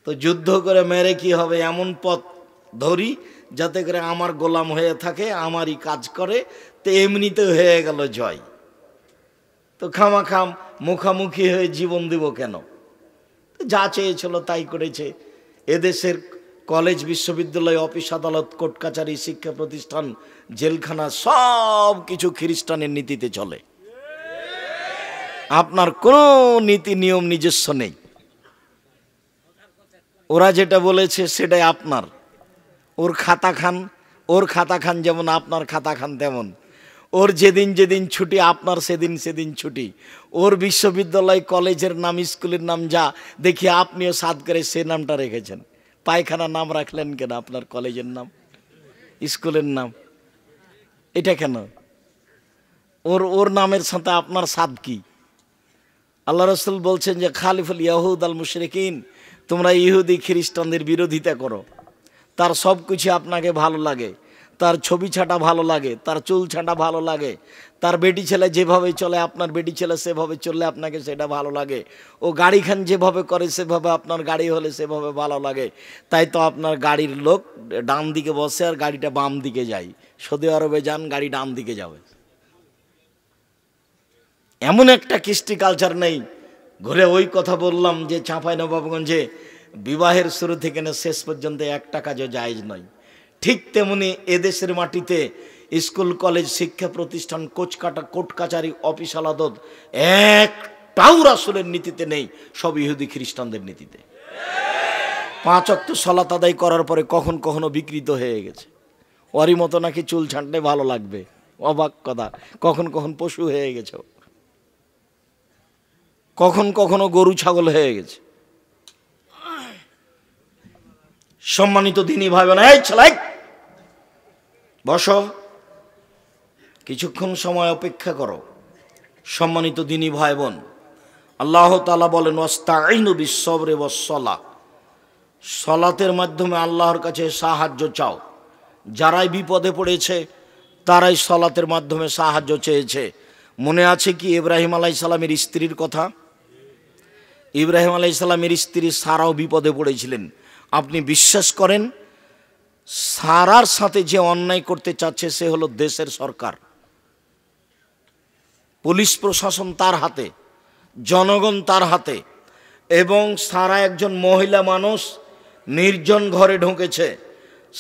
তো যুদ্ধ করে মেরে কি হবে, এমন পথ ধরি যাতে করে আমার গোলাম হয়ে থাকে, আমারই কাজ করে, তো এমনিতে হয়ে গেল জয়। তো খামাখাম মুখামুখি হয়ে জীবন দিব কেন? যা চেয়েছিল তাই করেছে। এদেশের কলেজ, বিশ্ববিদ্যালয়, অফিস আদালত, কোর্ট কাচারি, শিক্ষা প্রতিষ্ঠান, জেলখানা সব কিছু খ্রিস্টানের নীতিতে চলে। আপনার কোনো নীতি নিয়ম নিজস্ব নেই। ওরা যেটা বলেছে সেটাই আপনার। ওর খাতা খান যেমন আপনার খাতা খান তেমন। ওর যেদিন যেদিন ছুটি আপনার সেদিন সেদিন ছুটি। ওর বিশ্ববিদ্যালয়, কলেজের নাম, স্কুলের নাম যা দেখি আপনিও সাদ করে সে নামটা রেখেছেন। পায়খানার নাম রাখলেন কেন? আপনার কলেজের নাম, স্কুলের নাম, এটা কেন? ওর নামের সাথে আপনার সাদ কি? আল্লাহ রসুল বলছেন যে খালিফুল ইয়াহুদ আল মুশরিকিন, তোমরা ইহুদি খ্রিস্টানদের বিরোধিতা করো। তার সব কিছু আপনাকে ভালো লাগে, তার ছবি ছাটা ভালো লাগে, তার চুল ছাটা ভালো লাগে, তার বেটি ছেলে যেভাবে চলে আপনার বেটি ছেলে সেভাবে চললে আপনাকে সেটা ভালো লাগে, ও গাড়ি খান যেভাবে করে সেভাবে আপনার গাড়ি হলে সেভাবে ভালো লাগে। তাই তো আপনার গাড়ির লোক ডান দিকে বসে আর গাড়িটা বাম দিকে যায়। সৌদি আরবে যান, গাড়ি ডান দিকে যাবে। এমন একটা কৃষ্টি কালচার নেই। ঘুরে ওই কথা বললাম যে চাঁপাইনবাবগঞ্জে বিবাহের শুরু থেকে না শেষ পর্যন্ত একটা কাজও জায়েজ নয়। ঠিক তেমনি এদেশের মাটিতে স্কুল, কলেজ, শিক্ষা প্রতিষ্ঠান, কোর্ট কাচারি, অফিস আদালত একটাও রাসূলের নীতিতে নেই, সব ইহুদি খ্রিস্টানদের নীতিতে। 5 ওয়াক্ত সালাত আদায় করার পরে কখন কখনো বিকৃত হয়ে গেছে। ওরই মতো নাকি চুল ছাঁটলে ভালো লাগবে, অবাক কথা। কখন কখন পশু হয়ে গেছে, কখন কখনো গরু ছাগল হয়ে গেছে। সম্মানিত দ্বীনি ভাই বোন, এই ছেলে বসো, কিছুক্ষণ সময় অপেক্ষা করো। সম্মানিত দ্বীনি ভাই বোন, আল্লাহ তাআলা বলেন ওয়াস্তাঈনু বিস-সাবরি ওয়াস-সালাহ, সালাতের মাধ্যমে আল্লাহর কাছে সাহায্য চাও। যারাই বিপদে পড়েছে তারাই সালাতের মাধ্যমে সাহায্য চেয়েছে। মনে আছে কি ইব্রাহিম আলাইহিস সালামের স্ত্রীর কথা? ইব্রাহিম আলাইহিস সালামের স্ত্রী সারাও বিপদে পড়েছিলেন। আপনি বিশ্বাস করেন, সারার সাথে যে অন্যায় করতে চাচ্ছে সে হলো দেশের সরকার, পুলিশ প্রশাসন তার হাতে, জনগণ তার হাতে। এবং সারা একজন মহিলা মানুষ, নির্জন ঘরে ঢুকেছে।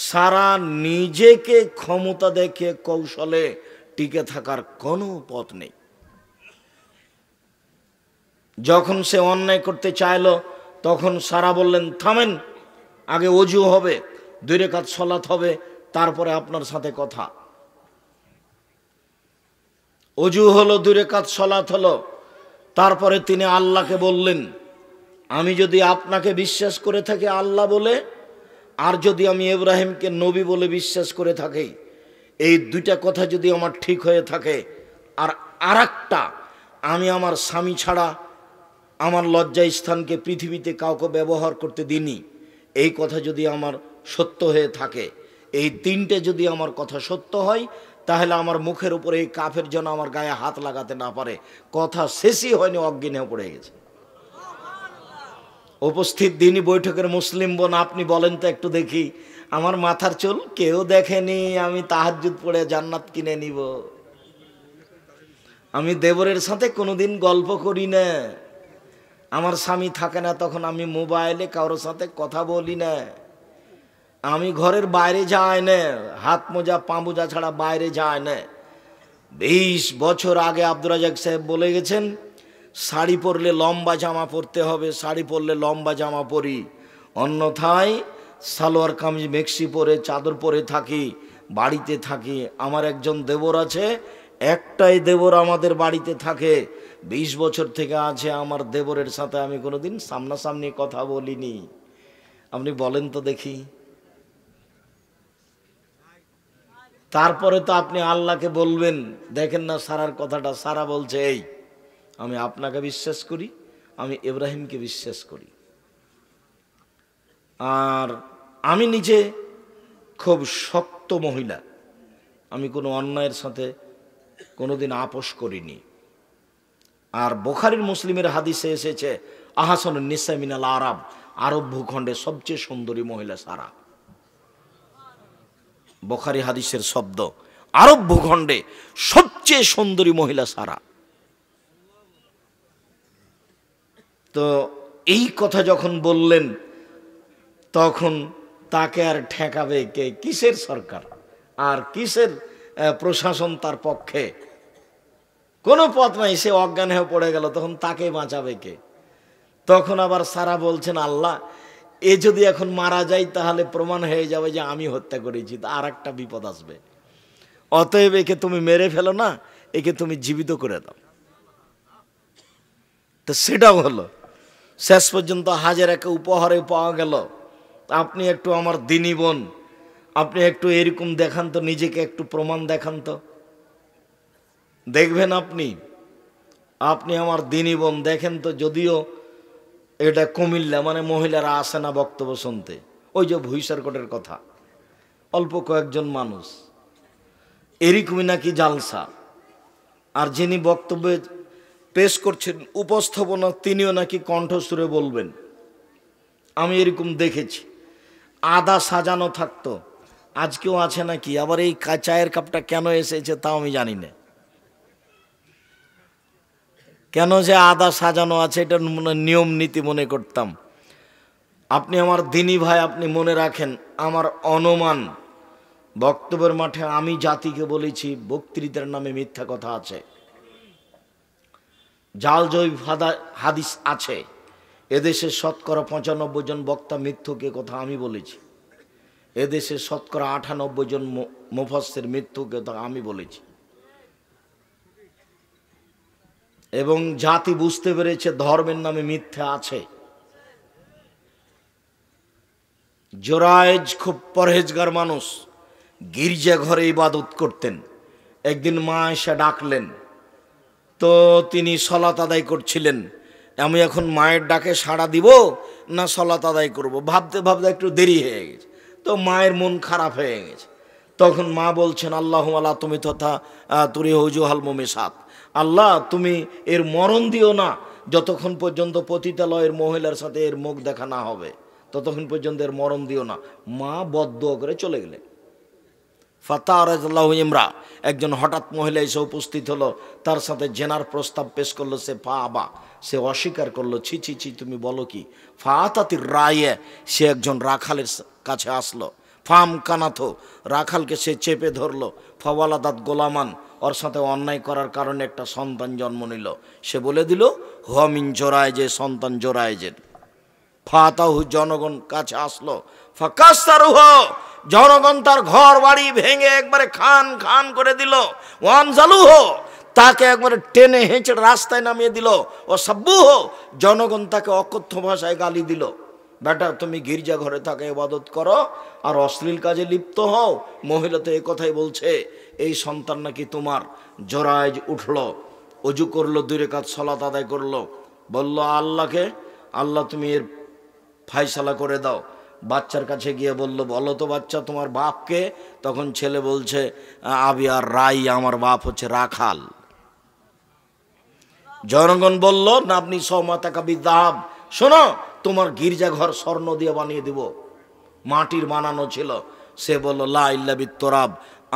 সারা নিজেকে ক্ষমতা দেখে কৌশলে টিকে থাকার কোনো পথ নেই। যখন সে অন্যায় করতে চাইল তখন সারা বললেন থামেন, আগে ওযু হবে, 2 রাকাত সালাত হবে, তারপরে আপনার সাথে কথা। ওযু হলো, 2 রাকাত সালাত হলো, তারপরে তিনি আল্লাহকে বললেন আমি যদি আপনাকে বিশ্বাস করে থাকি আল্লাহ বলে, আর যদি আমি ইব্রাহিমকে নবী বলে বিশ্বাস করে থাকি, এই 2টা কথা যদি আমার ঠিক হয়ে থাকে, আর আরেকটা আমি আমার স্বামী ছাড়া আমার লজ্জা স্থানকে পৃথিবীতে কাউকে ব্যবহার করতে দিইনি, এই কথা যদি আমার সত্য হয়ে থাকে, এই 3টে যদি আমার কথা সত্য হয়, তাহলে আমার মুখের উপরে এই কাফের যেন আমার গায়ে হাত লাগাতে না পারে। কথা শেষই হয়নি, অজ্ঞান হয়ে পড়ে গেছে। উপস্থিত দিনই বৈঠকের মুসলিম বোন, আপনি বলেন তো একটু দেখি, আমার মাথার চুল কেউ দেখেনি, আমি তাহাজ্জুদ পড়ে জান্নাত কিনে নিব। আমি দেবরের সাথে কোনোদিন গল্প করি না, আমার স্বামী থাকে না তখন আমি মোবাইলে কারোর সাথে কথা বলি না, আমি ঘরের বাইরে যাই না, হাত মোজা পা মোজা ছাড়া বাইরে যায় না। 20 বছর আগে আব্দুর রাজাক সাহেব বলে গেছেন, শাড়ি পরলে লম্বা জামা পরতে হবে, শাড়ি পরলে লম্বা জামা পরি, অন্যথায় সালোয়ার কামিজ মেক্সি পরে চাদর পরে থাকি, বাড়িতে থাকি। আমার একজন দেবর আছে, একটাই দেবর আমাদের বাড়িতে থাকে, 20 বছর থেকে আছে। আমার দেবরের সাথে আমি কোনোদিন সামনাসামনি কথা বলিনি। আপনি বলেন তো দেখি। তারপরে তো আপনি আল্লাহকে বলবেন, দেখেন না সারার কথাটা, সারা বলছে এই আমি আপনাকে বিশ্বাস করি, আমি ইব্রাহিমকে বিশ্বাস করি, আর আমি নিজে খুব শক্ত মহিলা, আমি কোনো অন্যায়ের সাথে কোনোদিন আপোষ করিনি। আর বুখারীর মুসলিমের হাদিসে এসেছে আহসানুন নিসা মিনাল আরব, আরব ভূখণ্ডে সবচেয়ে সুন্দরী মহিলা সারা। বুখারী হাদিসের শব্দ, আরব ভূখণ্ডে সবচেয়ে সুন্দরী মহিলা সারা। তো এই কথা যখন বললেন তখন তাকে আর ঠেকাবে কে? কিসের সরকার আর কিসের প্রশাসন? তার পক্ষে কোনো পথ নাই, সে অজ্ঞান হয়ে পড়ে গেল, তখন তাকে বাঁচাবে কে? তখন আবার সারা বলছেন, আল্লাহ এ যদি এখন মারা যায় তাহলে প্রমাণ হয়ে যাবে যে আমি হত্যা করেছি, তা আর একটা বিপদ আসবে, অতএব একে তুমি মেরে ফেলো না, একে তুমি জীবিত করে দাও। তো সেটাও হলো। শেষ পর্যন্ত হাজেরাকে উপহারে পাওয়া গেল। আপনি একটু আমার দিনী বোন, আপনি একটু এরকম দেখান তো, নিজেকে একটু প্রমাণ দেখান তো, দেখবেন আপনি আপনি আমার দিনী বোন দেখেন তো। যদিও এটা কুমিল্লা, মানে মহিলারা আসে না বক্তব্য শুনতে, ওই যে ভুইসারকোটের কথা, অল্প কয়েকজন মানুষ, এরকমই নাকি জালসা। আর যিনি বক্তব্য পেশ করছেন, উপস্থাপনা, তিনিও নাকি কণ্ঠসুরে বলবেন। আমি এরকম দেখেছি, আদা সাজানো থাকতো, আজকেও আছে নাকি। আবার এই চায়ের কাপটা কেন এসেছে তাও আমি জানি না, কেন যে আদা সাজানো আছে, এটা নিয়ম নীতি মনে করতাম। আপনি আমার দিনী ভাই, আপনি মনে রাখেন, আমার অনুমান বক্তব্যের মাঠে আমি জাতিকে বলেছি বক্তৃতার নামে মিথ্যা কথা আছে, জাল জৈব হাদিস আছে। এদেশে শতকরা 95 জন বক্তা মিথ্যুকে কথা আমি বলেছি, এদেশে শতকরা 98 জন মুফাসসির মিথ্যুকে কথা আমি বলেছি। এবং জাতি বুঝতে পেরেছে ধর্মের নামে মিথ্যা আছে। জোরায়েজ খুব পরহেজগার মানুষ, গির্জা ঘরে ইবাদত করতেন। একদিন মা এসে ডাকলেন, তো তিনি সলাত আদায় করছিলেন। আমি এখন মায়ের ডাকে সাড়া দিব না সলাত আদায় করব, ভাবতে ভাবতে একটু দেরি হয়ে গেছে, তো মায়ের মন খারাপ হয়ে গেছে। তখন মা বলছেন, আল্লাহু আল্লাহ তুমি তথা তুরি হজুহাল মোমেসাত, আল্লাহ তুমি এর মরণ দিও না, যতক্ষণ পর্যন্ত পতিতালয়ের মহিলার সাথে এর মুখ দেখা না হবে, ততক্ষণ পর্যন্ত এর মরণ দিও না। মা বদদুয়া করে চলে গেলেন। ফাতারাল্লাহু ইমরা, একজন হঠাৎ মহিলা এসে উপস্থিত হলো, তার সাথে জেনার প্রস্তাব পেশ করলো। সে আবা, সে অস্বীকার করলো, ছি ছি ছি তুমি বলো কি। ফাতাতির রায়ে, সে একজন রাখালের কাছে আসলো। ফাম কানাথো, রাখালকে সে চেপে ধরলো। ফাওয়ালাদাত গোলামান, ওর সাথে অন্যায় করার কারণে একটা সন্তান জন্ম নিল। সে বলে দিল হুয়ামিন জোরায়েজে, সন্তান জোরায়েজের। ফাতাহু, জনগণ কাছে আসলো। ফাকাসসারুহ, জনগণ তার ঘর বাড়ি ভেঙে একবারে খান খান করে দিল। ওয়ানজালুহ, তাকে একবারে টেনে হেঁচে রাস্তায় নামিয়ে দিল। ও সাব্বুহ, জনগণ তাকে অকথ্য ভাষায় গালি দিল। বেটা তুমি গির্জা ঘরে থাকে ইবাদত করো আর অশ্লীল কাজে লিপ্ত হও। মহিলা তো এই কথাই বলছে, এই সন্তান নাকি তোমার। জোরায়েজ উঠলো, অজু করলো, 2 রাকাত সালাত আদায় করলো, বলল আল্লাহকে, আল্লাহ তুমি এর ফায়সালা করে দাও। বাচ্চার কাছে গিয়ে বলল, বলো তো বাচ্চা তোমার বাপকে? তখন ছেলে বলছে, আবি আর রাই, আমার বাপ হচ্ছে রাখাল। জনগণ বলল, না আপনি সৌমাতাকা বিদাব, শোনো তোমার গির্জা ঘর স্বর্ণ দিয়ে বানিয়ে দিব। মাটির বানানো ছিল। সে বলল, লা ইল্লা বিত্তরাব,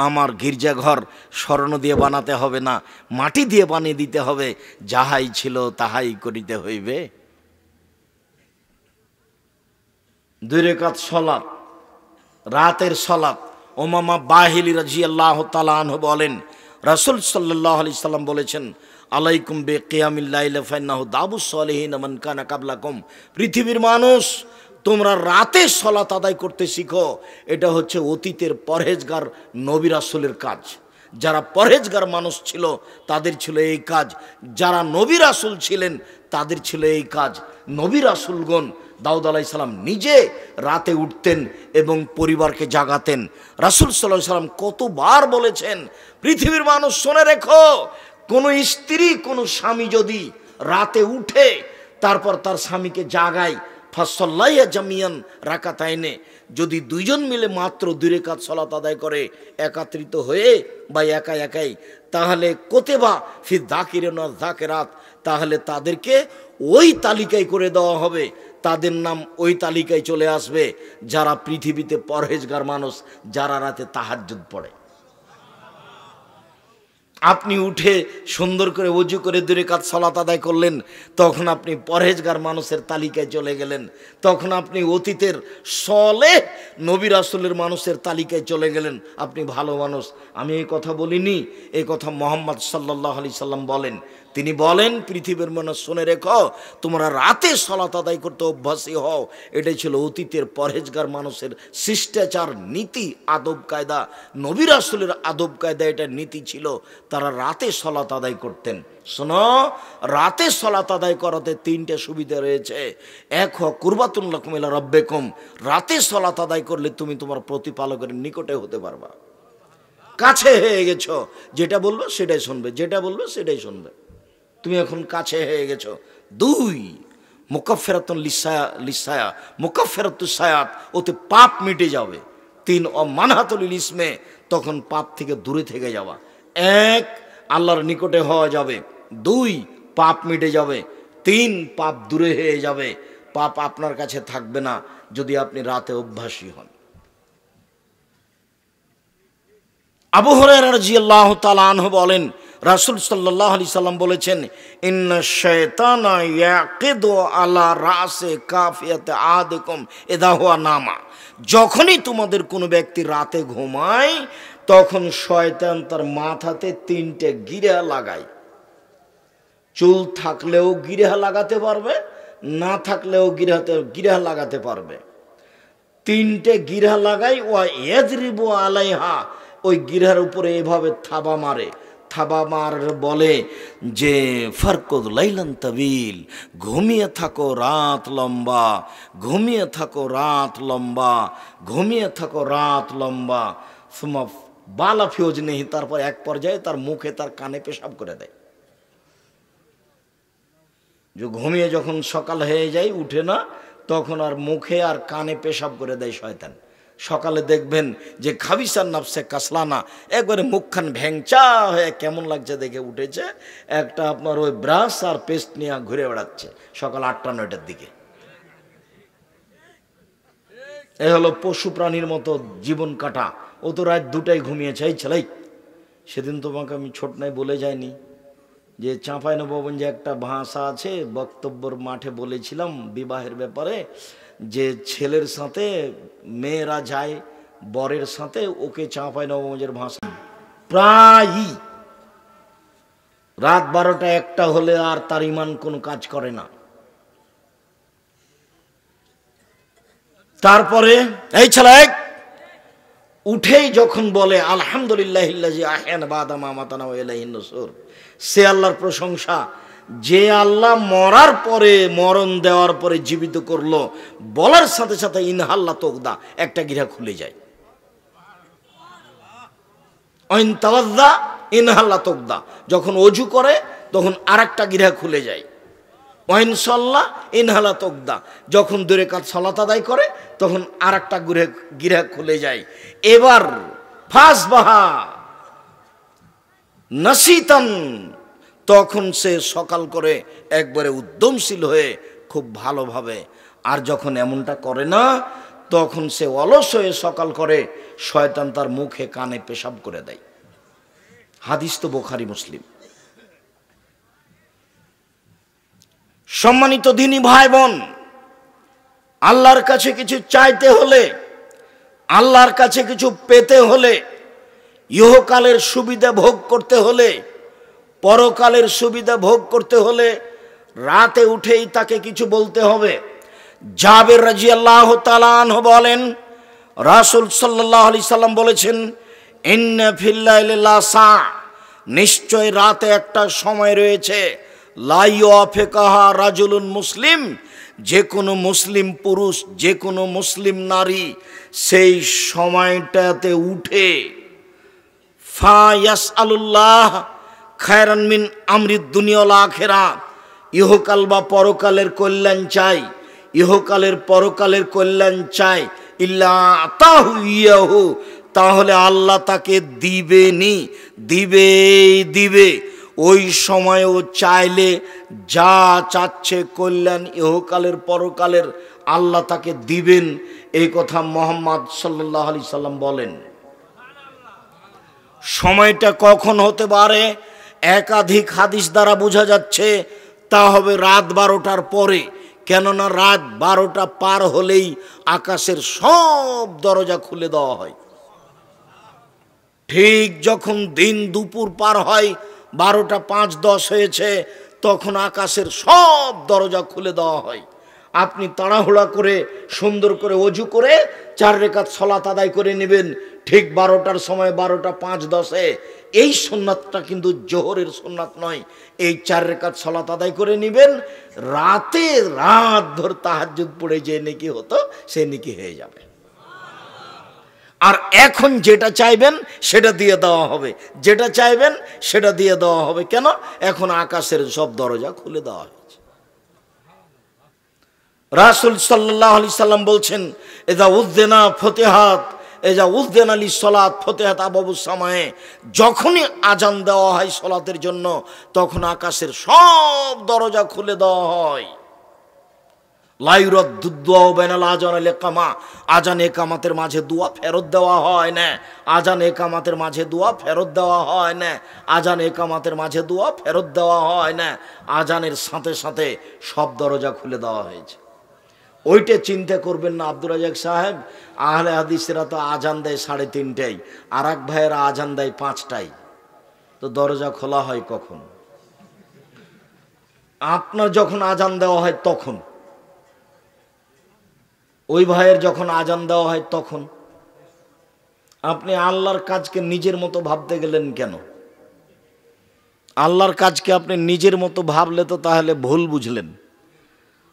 আমার গির্জা ঘর স্বর্ণ দিয়ে বানাতে হবে না, মাটি দিয়ে বানিয়ে দিতে হবে, যাহাই ছিল তাহাই করিতে হইবে। 2 রাকাত সালাত, রাতের সালাত। ওমামা বাহিলি রাদিয়াল্লাহু তাআলা আনহু বলেন, রাসূল সাল্লাল্লাহু আলাইহি সাল্লাম বলেছেন, আলাইকুম বিকিয়ামিল লাইল ফাইন্নাহু দাবুস সালিহিন মান কানা কাবলাকুম। পৃথিবীর মানুষ, তোমরা রাতে সালাত আদায় করতে শিখো। এটা হচ্ছে অতীতের পরহেজগার নবী রাসূলের কাজ। যারা পরহেজগার মানুষ ছিল তাদের ছিল এই কাজ, যারা নবী রাসূল ছিলেন তাদের ছিল এই কাজ। নবী রাসূলগণ দাউদ আলাইহিস সালাম নিজে রাতে উঠতেন এবং পরিবারকে জাগাতেন। রাসূল সাল্লাল্লাহু আলাইহি সাল্লাম কতবার বলেছেন, পৃথিবীর মানুষ শুনে রেখো, কোনো স্ত্রী কোনো স্বামী যদি রাতে উঠে তারপর তার স্বামীকে জাগায়, ফাসাল্লাইয়া জামিয়ান রাকাতাইনে, যদি দুইজন মিলে মাত্র 2 রাকাত সালাত আদায় করে একত্রিত হয়ে বা একা একাই, তাহলে কোতেবা ফি যাকিরিন ওয়া যাকিরাত, তাহলে তাদেরকে ওই তালিকায় করে দেওয়া হবে, তাদের নাম ওই তালিকায় চলে আসবে যারা পৃথিবীতে পরহেজগার মানুষ, যারা রাতে তাহাজ্জুদ পড়ে। আপনি উঠে সুন্দর করে ওযু করে 2 রাকাত সালাত আদায় করলেন, তখন আপনি পরহেজগার মানুষের তালিকায় চলে গেলেন, তখন আপনি অতীতের সলেহ নবী রাসূলের মানুষের তালিকায় চলে গেলেন, আপনি ভালো মানুষ। আমি এই কথা বলিনি, এই কথা মুহাম্মদ সাল্লাল্লাহু আলাইহি সাল্লাম বলেন। তিনি বলেন, পৃথিবীর মানুষ শুনে রেখো, তোমরা রাতে সালাত আদায় করতে অভ্যাসী হও। এটাই ছিল অতীতের পরহেজগার মানুষের শিষ্টাচার, নীতি, আদব কায়দা। নবী রাসূলের আদব কায়দা, এটা নীতি ছিল, তারা রাতে সালাত আদায় করতেন। শোনো, রাতে সালাত আদায় করাতে 3টে সুবিধা রয়েছে। এক, কুরবাতুন লাকুম ইলা রাব্বিকুম, রাতে সালাত আদায় করলে তুমি তোমার প্রতিপালকের নিকটে হতে পারবা, কাছে হয়ে গেছো, যেটা বলবো সেটাই শুনবে, যেটা বলবো সেটাই শুনবে, তুমি এখন কাছে হয়ে গেছো। 2, মুকাফফিরাতুন লিসায়া, মুকাফফিরাতুস সায়াত, ওতে পাপ মিটে যাবে। 3, মানহাতুল ইসমে, তখন পাপ থেকে দূরে থেকে যাওয়া। 1, আল্লাহর নিকটে হওয়া যাবে। 2, পাপ মিটে যাবে। 3, পাপ দূরে হয়ে যাবে, পাপ আপনার কাছে থাকবে না যদি আপনি রাতে অভ্যাসী হন। আবু হুরায়রা রাদিয়াল্লাহু তাআলা আনহু বলেন, রাসূল সাল্লাল্লাহু আলাইহি সাল্লাম বলেছেন, ইন্না শায়তানা ইয়াকিদু আলা রাসে কাফিয়াতে আহাদিকুম ইযা হুয়া নামা। যখনই তোমাদের কোনো ব্যক্তি রাতে ঘুমায়, তখন শয়তান তার মাথাতে 3টে গিরা লাগায়। চুল থাকলেও গিরা লাগাতে পারবে, না থাকলেও গিরা লাগাতে পারবে। 3টে গিরা লাগায়, ওয়া ইয়াজরিবু আলাইহা, ওই গিরার উপরে এভাবে থাবা মারে। থাবা মার বলে যে ফারকুদ লাইলান তাবিল, ঘুমিয়ে থাকো রাত লম্বা, ঘুমিয়ে থাকো রাত লম্বা, ঘুমিয়ে থাকো রাত লম্বা। সুমা বালা ফিউজ নেই, তারপর এক পর্যায়ে তার মুখে তার কানে পেশাব করে দেয়। যে ঘুমিয়ে যখন সকাল হয়ে যায়, উঠে না, তখন আর মুখে আর কানে পেশাব করে দেয় শয়তান। সকালে দেখবেন যে খাবিসার নাফসে কাসলানা, একবারে মুখখান ভ্যাংচা হয়ে কেমন লাগছে দেখে উঠেছে, একটা আপনার ওই ব্রাশ আর পেস্ট নিয়ে ঘুরে বেড়াচ্ছে সকাল 8টা-9টার দিকে। এ হলো পশু প্রাণীর মতো জীবন কাটা। ও তো রাত 2টায় ঘুমিয়েছে। এই ছেলেই, সেদিন তোমাকে আমি ছোট নাই বলে যাইনি যে চাঁপাইনবাবগঞ্জে একটা ভাষা আছে, বক্তব্যর মাঠে বলেছিলাম বিবাহের ব্যাপারে, যে ছেলের সাথে মেয়েরা যায় বরের সাথে, ওকে চাঁপাইনবাবগঞ্জের ভাষা প্রায়ই রাত 12টা-1টা হলে আর তার ইমান কোনো কাজ করে না। তারপরে এই ছেলে উঠেই যখন বলে আলহামদুলিল্লাহিল্লাযী আহয়ানা বাদা মা মাতানা ওয়া ইলাইহিন নুশুর, সে আল্লাহর প্রশংসা যে আল্লাহ মরার পরে, মরণ দেওয়ার পরে জীবিত করলো, বলার সাথে সাথে ইনহাল্লা তোকদা, একটা গিরা খুলে যায়। আইন তাওয়াজ্জা ইনহাল্লা তোকদা, যখন অজু করে তখন আরেকটা গিরা খুলে যায়। ওয়াইন সাল্লাহ ইনহালা তোকদা, যখন 2 রাকাত সালাত আদায় করে তখন আরেকটা গিরা খুলে যায়। এবার ফাসবাহা নাসিতান, তখন সে সকাল করে একবারে উদ্যমশীল হয়ে খুব ভালোভাবে। আর যখন এমনটা করে না, তখন সে অলস হয়ে সকাল করে, শয়তান তার মুখে কানে পেশাব করে দেয়। হাদিস তো বুখারী মুসলিম। সম্মানিত দ্বীনী ভাই বোন, আল্লাহর কাছে কিছু চাইতে হলে আল্লাহর কাছে কিছু পেতে হলে, ইহকালের সুবিধা ভোগ করতে হলে, পরকালের সুবিধা ভোগ করতে হলে রাতে উঠেই তাকে কিছু বলতে হবে। জাবের রাদিয়াল্লাহু তাআলা আনহু বলেন, রাসূল সাল্লাল্লাহু আলাইহি সাল্লাম বলেছেন, ইন্না ফিল লাইলি লাসা, নিশ্চয় রাতে একটা সময় রয়েছে, লা ইউআফিকাহা রাজুলুন মুসলিম, যে কোনো মুসলিম পুরুষ, যে কোনো মুসলিম নারী সেই সময়টাতে উঠে ফায়াসআলুল্লাহ খায়রান মিন আমরিদ দুনিয়া ওয়াল আখিরাহ, ইহকাল বা পরকালের কল্যাণ চাই, ইহকালের পরকালের কল্যাণ চাই, ইল্লা আতাহু ইয়াহু, তাহলে আল্লাহ তাকে দিবেনি, দিবে। ওই সময়ও চাইলে যা চাচ্ছে কল্যাণ ইহকালের পরকালের আল্লাহ তাকে দিবেন। এই কথা মুহাম্মদ সাল্লাল্লাহু আলাইহি সাল্লাম বলেন। সময়টা কখন হতে পারে একাধিক হাদিস দ্বারা বোঝা যাচ্ছে, তা হবে রাত 12টার পরে। কেননা রাত 12টা পার হলেই আকাশের সব দরজা খুলে দেওয়া হয়। ঠিক যখন দিন দুপুর পার হয়, 12টা 5-10 হয়েছে, তখন আকাশের সব দরজা খুলে দেওয়া হয়। আপনি তাড়াহুড়া করে সুন্দর করে ওযু করে 4 রাকাত সালাত আদায় করে নেবেন ঠিক 12টার সময়, 12টা 5-10-এ। এই সুন্নাতটা কিন্তু জোহরের সুন্নাত নয়। এই 4 রাকাত সালাত আদায় করে নেবেন, রাত ভর তাহাজ্জুদ পড়ে যে নেকি হতো সেই নেকি হয়ে যাবে। আর এখন যেটা চাইবেন সেটা দিয়ে দেওয়া হবে, যেটা চাইবেন সেটা দিয়ে দেওয়া হবে। কেন? এখন আকাশের সব দরজা খুলে দেওয়া হয়েছে। রাসূল সাল্লাল্লাহু আলাইহি সাল্লাম বলছেন, ইযা উযযিনা ফতিহাত, ইযা উযযিনা লিস-সালাত ফতিহাত আবওয়াবুস সামায়ে, যখনই আজান দেওয়া হয় সালাতের জন্য তখন আকাশের সব দরজা খুলে দেওয়া হয়। লা ইউরাদ্দু দুআ বাইনাল আযান ওয়াল ইকামা, আজান ইকামাতের মাঝে দোয়া ফেরত দেওয়া হয় না, আজান ইকামাতের মাঝে দোয়া ফেরত দেওয়া হয় না, আজান ইকামাতের মাঝে দোয়া ফেরত দেওয়া হয় না। আজানের সাথে সাথে সব দরজা খুলে দেওয়া হয়েছে। ওইটা চিন্তা করবেন না আব্দুর রাজ্জাক সাহেব, আহলে হাদিসেরা তো আজান দেয় 3:30টায়, আর এক ভাইয়েরা আজান দেয় 5টায়, তো দরজা খোলা হয় কখন? আপনার যখন আজান দেওয়া হয় তখন, ওই ভাইয়ের যখন আজান দেওয়া হয় তখন। আপনি আল্লাহর কাজকে নিজের মতো ভাবতে গেলেন কেন? আল্লাহর কাজকে আপনি নিজের মতো ভাবলে তো তাহলে ভুল বুঝলেন।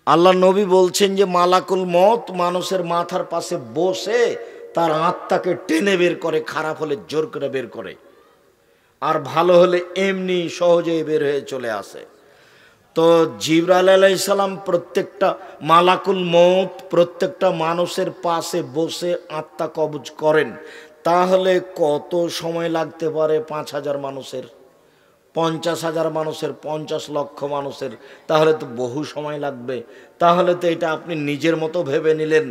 আল্লাহ নবী বলছেন যে মালাকুল মত মানুষের মাথার পাশে বসে তার আত্মাকে টেনে বের করে, খারাপ হলে জোর করে বের করে, আর ভালো হলে এমনি সহজেই বের হয়ে চলে আসে। তো জিবরাইল আলাইহিস সালাম প্রত্যেকটা মালাকুল মউত প্রত্যেকটা মানুষের পাশে বসে আত্মা কবজ করেন। তাহলে কত সময় লাগতে পারে? 5,000 মানুষের, 50,000 মানুষের, 50 লক্ষ মানুষের, তাহলে তো বহু সময় লাগবে। তাহলে তো এটা আপনি নিজের মতো ভেবে নিলেন।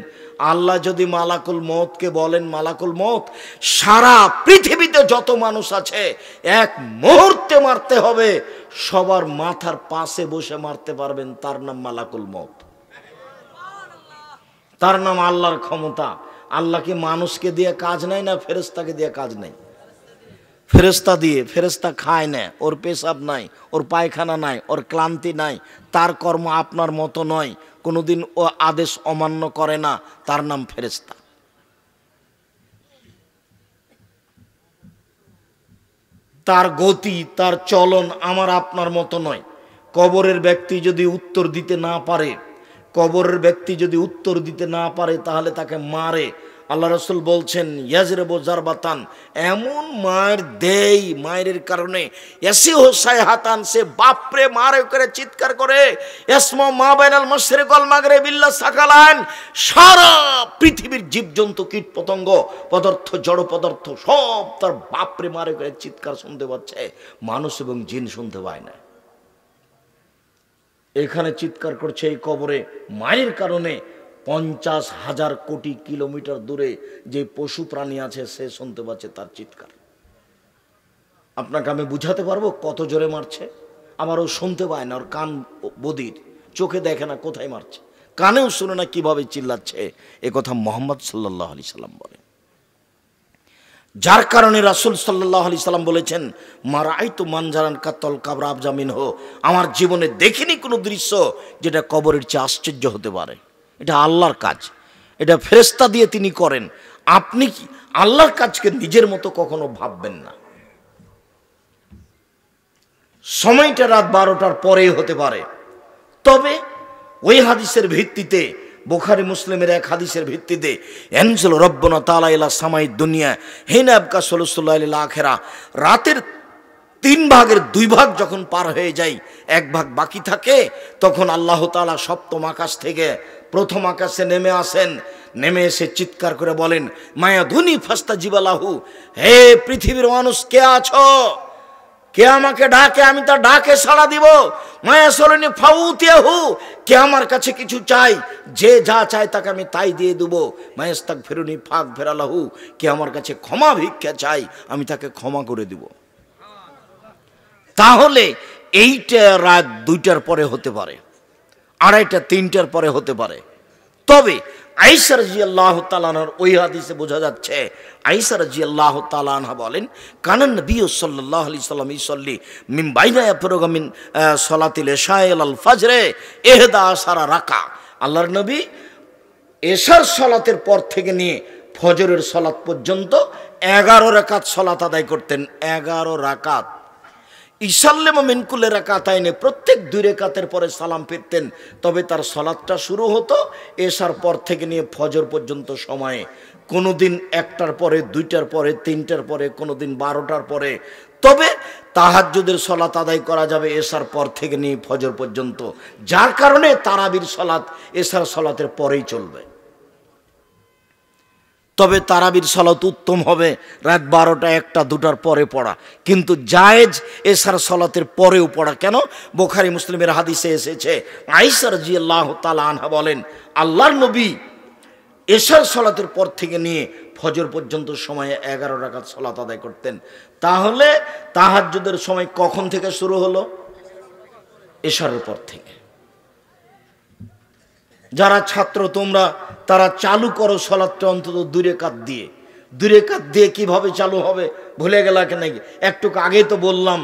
আল্লাহ যদি মালাকুল মউতকে বলেন, মালাকুল মউত সারা পৃথিবীতে যত মানুষ আছে এক মুহূর্তে মারতে হবে, সবার মাথার পাশে বসে মারতে পারবেন, তার নাম মালাকুল মউত, তার নাম আল্লাহর ক্ষমতা। আল্লাহ কি মানুষকে দিয়ে কাজ নেয় না ফেরেশতাকে দিয়ে কাজ নেয়? ফেরেশতা দিয়ে, ফেরেশতা খায় না, ওর পেশাব নাই, ওর পায়খানা নাই, ওর ক্লান্তি নাই, তার কর্ম আপনার মতো নয়, কোনোদিন ও আদেশ অমান্য করে না, তার নাম ফেরেশতা। তার গতি, তার চলন আমার আপনার মতো নয়। কবরের ব্যক্তি যদি উত্তর দিতে না পারে, কবরের ব্যক্তি যদি উত্তর দিতে না পারে তাহলে তাকে মারে। আল্লাহ রাসূল বলছেন ইয়াজরিবু জারবাতান, এমন মায়ের দেই, মায়ের কারণে এসি হোসাই হাতান, সে বাপরে মারে করে চিৎকার করে, ইসমা মা বাইনাল মাশরিক ওয়াল মাগরিব ইল্লা সাকালান, সারা পৃথিবীর জীবজন্তু কীট পতঙ্গ পদার্থ জড় পদার্থ সব তার বাপরে মারে করে চিৎকার শুনতে পাচ্ছে, মানুষ এবং জিন শুনতে পায় না। এখানে চিৎকার করছে এই কবরে মায়ের কারণে, 50,000 কোটি কিলোমিটার দূরে যে পশু প্রাণী আছে সে শুনতে পাচ্ছে তার চিৎকার। আপনাকে আমি বুঝাতে পারবো কত জোরে মারছে। আবার ও শুনতে পায় না, ওর কান বধির, চোখে দেখে না কোথায় মারছে, কানেও শুনে না কিভাবে চিল্লাচ্ছে। এ কথা মুহাম্মদ সাল্লাল্লাহু আলাইহি সাল্লাম বলেন। যার কারণে রাসূল সাল্লাল্লাহু আলাইহি সাল্লাম বলেছেন, মারাইতু মানজারান কাতল কাবর আবজামিন হো, আমার জীবনে দেখিনি কোনো দৃশ্য যেটা কবরের চেয়ে আশ্চর্য হতে পারে। এটা আল্লাহর কাজ, এটা ফেরেশতা দিয়ে তিনি করেন। আপনি কি আল্লাহর কাজকে নিজের মতো কখনো ভাববেন না। সময়টা রাত 12টার পরেই হতে পারে, তবে ওই হাদিসের ভিত্তিতে, বুখারী মুসলিমের এক হাদিসের ভিত্তিতে, এনজেল রব্বনা তাআলা ইলা সামাই দুনিয়া হিনা আবকা সাল্লাল্লাহু আলাইহি আখিরা, রাতের 3 ভাগের 2 ভাগ যখন পার হয়ে যায়, 1 ভাগ বাকি থাকে, তখন আল্লাহ তাআলা সপ্তম আকাশ থেকে প্রথম আকাশে নেমে আসেন। নেমে এসে চিৎকার করে বলেন, মায়া ধুনি ফাস্তা জিবালাহু, হে পৃথিবীর মানুষ কে আছো, কে আমাকে ডাকে, আমি তার ডাকে সাড়া দিব। মায়া সরণি ফাউতিয়াহু, কে আমার কাছে কিছু চাই, যে যা চায় তাকে আমি তাই দিয়ে দেবো। মায়াস্তাক ফেরুনি ফাক ফেরালাহু, কে আমার কাছে ক্ষমা ভিক্ষা চাই, আমি তাকে ক্ষমা করে দিব। তাহলে এইটা রাত 2টার পরে হতে পারে, 2:30 3টার পরে হতে পারে। তবে আয়েশা রাদিয়াল্লাহু তাআলা আনহার ওই হাদিসে বোঝা যাচ্ছে, আয়েশা রাদিয়াল্লাহু তাআলা আনহা বলেন, কানান নবী সাল্লাল্লাহু আলাইহি সাল্লাম ইসল্লি মিন বাইনা ইয়াফরুগা মিন সালাতিল ইশা ইলাল ফাজরে 11 রাকা, আল্লাহর নবী এশার সালাতের পর থেকে নিয়ে ফজরের সালাত পর্যন্ত 11 রাকাত সালাত আদায় করতেন। 11 রাকাত। ইসাল্লামু মিন কুল্লি রাকাতাইনে, প্রত্যেক 2 রাকাতের পরে সালাম ফিরতেন। তবে তার সালাতটা শুরু হতো এশার পর থেকে নিয়ে ফজর পর্যন্ত সময়ে, কোনোদিন 1টার পরে, 2টার পরে, 3টার পরে, কোনোদিন 12টার পরে। তবে তাহাজ্জুদের সালাত আদায় করা যাবে এশার পর থেকে নিয়ে ফজর পর্যন্ত, যার কারণে তারাবির সালাত এশার সালাতের পরেই চলবে। তবে তারাবির সালাত উত্তম হবে রাত 12টা, 1টা, 2টার পরে পড়া, কিন্তু জায়েজ এশার সালাতের পরেও পড়া। কেন? বুখারী মুসলিমের হাদিসে এসেছে, আয়েশা রাদিয়াল্লাহু তাআলা আনহা বলেন, আল্লাহর নবী এশার সালাতের পর থেকে নিয়ে ফজর পর্যন্ত সময়ে 11 রাকাত সালাত আদায় করতেন। তাহলে তাহাজ্জুদের সময় কখন থেকে শুরু হলো? এশারের পর থেকে। যারা ছাত্র তোমরা, তারা চালু করো সালাতটা অন্তত 2 রাকাত দিয়ে। 2 রাকাত দিয়ে কিভাবে চালু হবে ভুলে গেলা কেন? একটু আগেই তো বললাম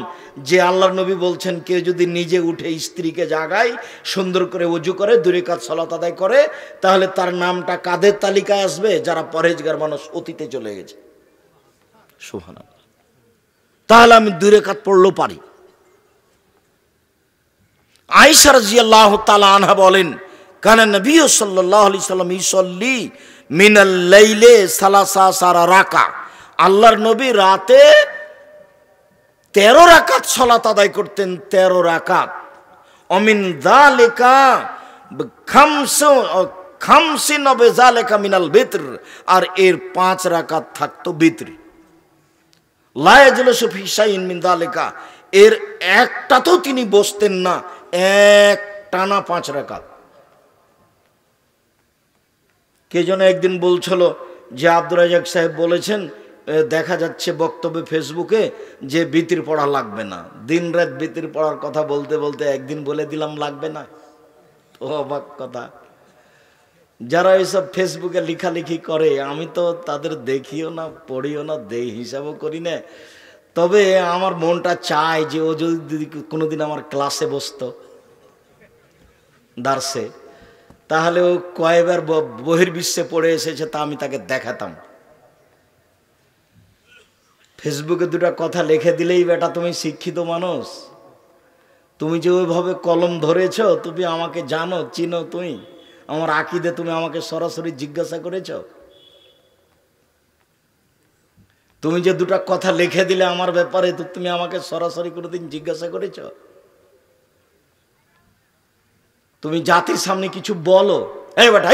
যে আল্লাহর নবী বলছেন, কেউ যদি নিজে উঠে স্ত্রীকে জাগায়, সুন্দর করে ওযু করে 2 রাকাত সালাত আদায় করে, তাহলে তার নামটা কাদের তালিকায় আসবে? যারা পরহেজগার মানুষ, অতীতে চলে গেছে। সুবহানাল্লাহ। তাহলে আমি 2 রাকাত পড়লেও পারি। আয়েশা রাদিয়াল্লাহু তাআলা আনহা বলেন, কানা নবী সাল্লাল্লাহু আলাইহি সাল্লাম ইসল্লি মিনাল লাইলে 13 রাকা, আল্লাহর নবী রাতে 13 রাকাত সালাত আদায় করতেন। 13 রাকাত। অমিন যালিকা খামসিন বিযালিকা মিনাল বিতর, আর এর 5 রাকাত থাকতো বিতর। লা ইয়াজলিসু ফি শাইইন মিন যালিকা, এর একটাতেও তিনি বসতেন না, এক টানা 5 রাকাত। কে যেন একদিন বলছিল যে আব্দুর রাজ্জাক সাহেব বলেছেন, দেখা যাচ্ছে বক্তব্যে ফেসবুকে, যে বিতির পড়া লাগবে না। দিন রাত বিতির পড়ার কথা বলতে বলতে একদিন বলে দিলাম লাগবে না। ও অবাক কথা। যারা এইসব ফেসবুকে লেখালেখি করে, আমি তো তাদের দেখিও না, পড়িও না, হিসাবও করি না। তবে আমার মনটা চায় যে ও যদি কোনোদিন আমার ক্লাসে বসতো, দার্সে, তাহলে ও কয়েকবার বহির্বিশ্বে পড়ে এসেছে, তা আমি তাকে দেখাতাম। ফেসবুকে 2টা কথা লিখে দিলেই বেটা তুমি শিক্ষিত মানুষ, তুমি যে ওইভাবে কলম ধরেছ, তুমি আমাকে জানো, চিনো, তুমি আমার আকীদা তুমি আমাকে সরাসরি জিজ্ঞাসা করেছ, তুমি যে 2টা কথা লিখে দিলে আমার ব্যাপারে, তো তুমি আমাকে সরাসরি কোনোদিন জিজ্ঞাসা করেছ? তুমি জাতির সামনে কিছু বলো, এই বেটা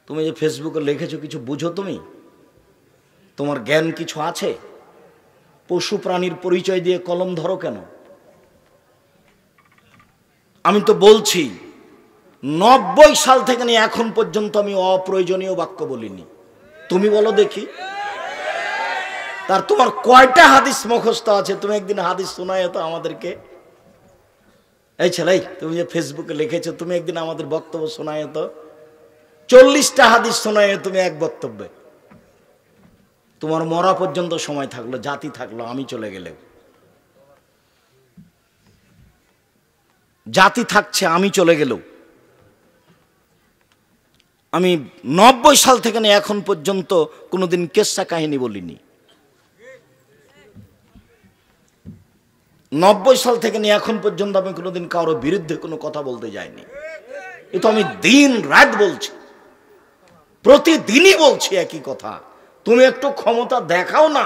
তুমি যে ফেসবুকে লিখেছো কিছু বুঝো? তুমি, তোমার জ্ঞান কিছু আছে? পশু প্রাণীর পরিচয় দিয়ে কলম ধরো কেন? আমি তো বলছি 90 সাল থেকে নিয়ে এখন পর্যন্ত আমি অপ্রয়োজনীয় বাক্য বলিনি। তুমি বলো দেখি, তার তোমার কয়টা হাদিস মুখস্থ আছে? তুমি একদিন হাদিস শোনায় তো আমাদেরকে। এই ছেলে, তুমি যে ফেসবুকে লিখেছো, তুমি একদিন আমাদের বক্তব্য শোনায় তো। 40টা হাদিস শোনায় তুমি এক বক্তব্যে। তোমার মরা পর্যন্ত সময় থাকলো, জাতি থাকলো, আমি চলে গেলেও জাতি থাকছে, আমি চলে গেলেও। আমি 90 সাল থেকে নিয়ে এখন পর্যন্ত কোনোদিন কেসা কাহিনী বলিনি। 90 সাল থেকে নিয়ে এখন পর্যন্ত আমি কোনোদিন কারো বিরুদ্ধে কোনো কথা বলতে যাইনি। এ তো আমি দিন রাত বলছি, প্রতিদিনই বলছি একই কথা। তুমি একটু ক্ষমতা দেখাও না,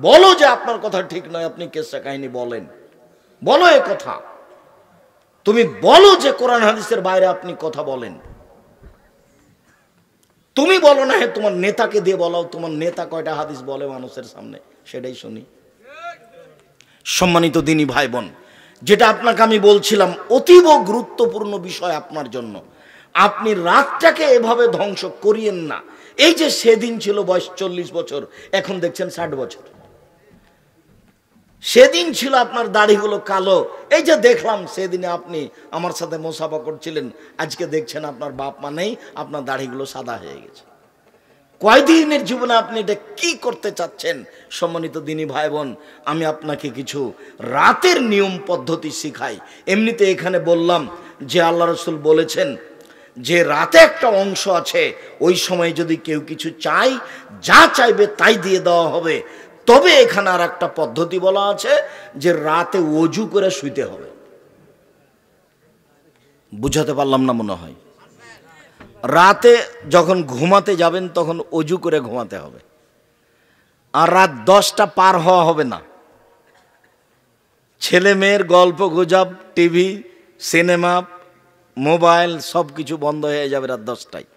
বলো যে আপনার কথা ঠিক নয়, আপনি কেসা কাহিনী বলেন, বলো এ কথা। তুমি বলো যে কোরআন হাদিসের বাইরে আপনি কথা বলেন। তুমি বলো না, হ্যাঁ তোমার নেতাকে দিয়ে বলাও, তোমার নেতা কয়টা হাদিস বলে মানুষের সামনে, সেটাই শুনি। সম্মানিত দিনী ভাই বোন, যেটা আপনাকে আমি বলছিলাম, অতীব গুরুত্বপূর্ণ বিষয় আপনার জন্য। আপনি রাতটাকে এভাবে ধ্বংস করিয়েন না। এই যে সেদিন ছিল বয়স 40 বছর, এখন দেখছেন 60 বছর। সেদিন ছিল আপনার দাড়িগুলো কালো, এই যে দেখলাম সেদিনে আপনি আমার সাথে মোসাফা করছিলেন, আজকে দেখছেন আপনার বাপ মা নেই, আপনার দাড়িগুলো সাদা হয়ে গেছে। কয়দিনের জীবনে আপনি এটা কি করতে চাচ্ছেন? সম্মানিত দিনী ভাই বোন, আমি আপনাকে কিছু রাতের নিয়ম পদ্ধতি শিখাই। এমনিতে এখানে বললাম যে আল্লাহ রসুল বলেছেন যে রাতে একটা অংশ আছে, ওই সময় যদি কেউ কিছু চায়, যা চাইবে তাই দিয়ে দেওয়া হবে। তবে এখানে আর একটা পদ্ধতি বলা আছে যে রাতে ওযু করে শুইতে হবে। বুঝাতে পারলাম না মনে হয়। রাতে যখন ঘুমাতে যাবেন তখন ওযু করে ঘুমাতে হবে, আর রাত 10টা পার হওয়া হবে না। ছেলে মেয়ের গল্প গুজব, টিভি, সিনেমা, মোবাইল সব কিছু বন্ধ হয়ে যাবে রাত 10টায়।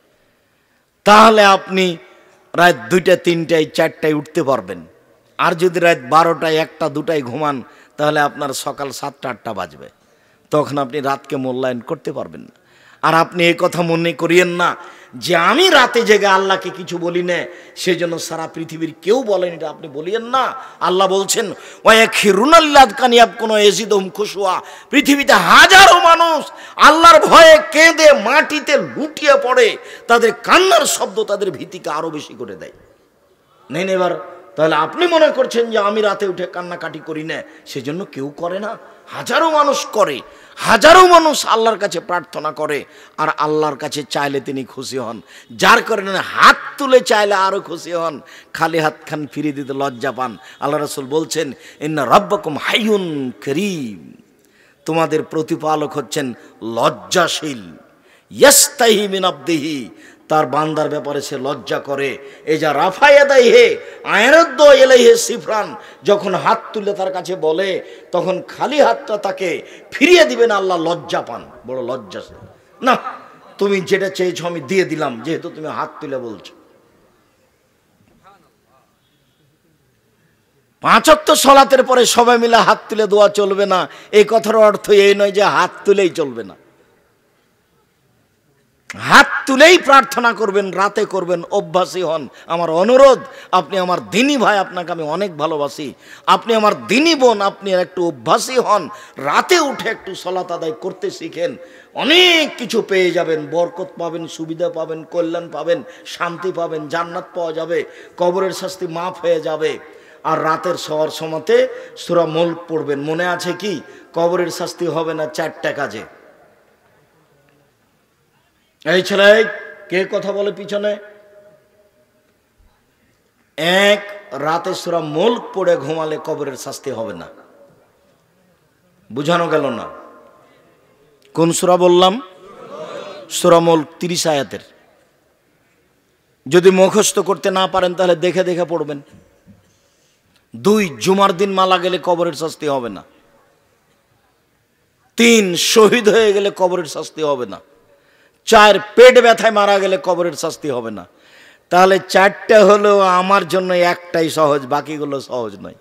তাহলে আপনি রাত 2টা, 3টায়, 4টায় উঠতে পারবেন। আর যদি রাত 12টায়, 1টা, 2টায় ঘুমান, তাহলে আপনার সকাল 7টা, 8টা বাজবে। তখন আপনি রাতকে মূল্যায়ন করতে পারবেন না। আর আপনি এই কথা মনে করিয়েন না যে আমি রাতে জেগে আল্লাহকে কিছু বলি না, সেজন্য সারা পৃথিবীর কেউ বলেন, এটা আপনি বলিয়েন না। আল্লাহ বলছেন পৃথিবীতে হাজারো মানুষ আল্লাহর ভয়ে কেঁদে মাটিতে লুটিয়ে পড়ে, তাদের কান্নার শব্দ তাদের ভীতিকে আরো বেশি করে দেয়। নেন এবার, তাহলে আপনি মনে করছেন যে আমি রাতে উঠে কান্নাকাটি করি না, সেজন্য কেউ করে না? হাজারো মানুষ করে, হাজারো মানুষ আল্লাহর কাছে প্রার্থনা করে, আর আল্লাহর কাছে চাইলে তিনি খুশি হন। যার কারণে হাত তুলে চাইলে আরো খুশি হন, খালি হাত খান ফিরিয়ে দিতে লজ্জা পান। আল্লাহ রাসূল বলছেন ইন্না রাব্বাকুম হাইয়ুন কারীম, তোমাদের প্রতিপালক হচ্ছেন লজ্জাশীল। ইয়াস্তাহি মিন আবদিহি, তার বান্দার ব্যাপারে সে লজ্জা করে। এই যা রাফায়াদাই হে আয়রদ্দ এলাইহে সিফরান, যখন হাত তুলে তার কাছে বলে, তখন খালি হাতটা তাকে ফিরিয়ে দিবেন। আল্লাহ লজ্জা পান, বড় লজ্জা। না, তুমি যেটা চেয়েছো আমি দিয়ে দিলাম, যেহেতু তুমি হাত তুলে বলছো। 5 ওয়াক্ত সালাতের পরে সবাই মিলে হাত তুলে দোয়া চলবে না, এই কথার অর্থ এই নয় যে হাত তুলেই চলবে না। হাত তুলেই প্রার্থনা করবেন, রাতে করবেন, অভ্যাসী হন। আমার অনুরোধ, আপনি আমার দিনী ভাই, আপনাকে আমি অনেক ভালোবাসি, আপনি আমার দিনী বোন, আপনি একটু অভ্যাসী হন, রাতে উঠে একটু সালাত আদায় করতে শিখেন। অনেক কিছু পেয়ে যাবেন, বরকত পাবেন, সুবিধা পাবেন, কল্যাণ পাবেন, শান্তি পাবেন, জান্নাত পাওয়া যাবে, কবরের শাস্তি মাফ হয়ে যাবে। আর রাতের শোয়ার সময়তে সূরা মুলক পড়বেন। মনে আছে কি? কবরের শাস্তি হবে না 4টা কাজে। এই ছেলে, কে কথা বলে পিছনে? 1, রাতে সূরা মুলক পড়ে ঘুমালে কবরের শাস্তি হবে না। বুঝানো গেল না? কোন সূরা বললাম? সূরা মুলক 30 আয়াতের। যদি মুখস্থ করতে না পারেন তাহলে দেখে দেখে পড়বেন। 2, জুমার দিন মারা গেলে কবরের শাস্তি হবে না। 3, শহীদ হয়ে গেলে কবরের শাস্তি হবে না। 4, পেট ব্যথায় মারা গেলে কবরের শাস্তি হবে না। তাহলে 4টা হলো আমার জন্য, একটাই সহজ, বাকিগুলো সহজ নয়।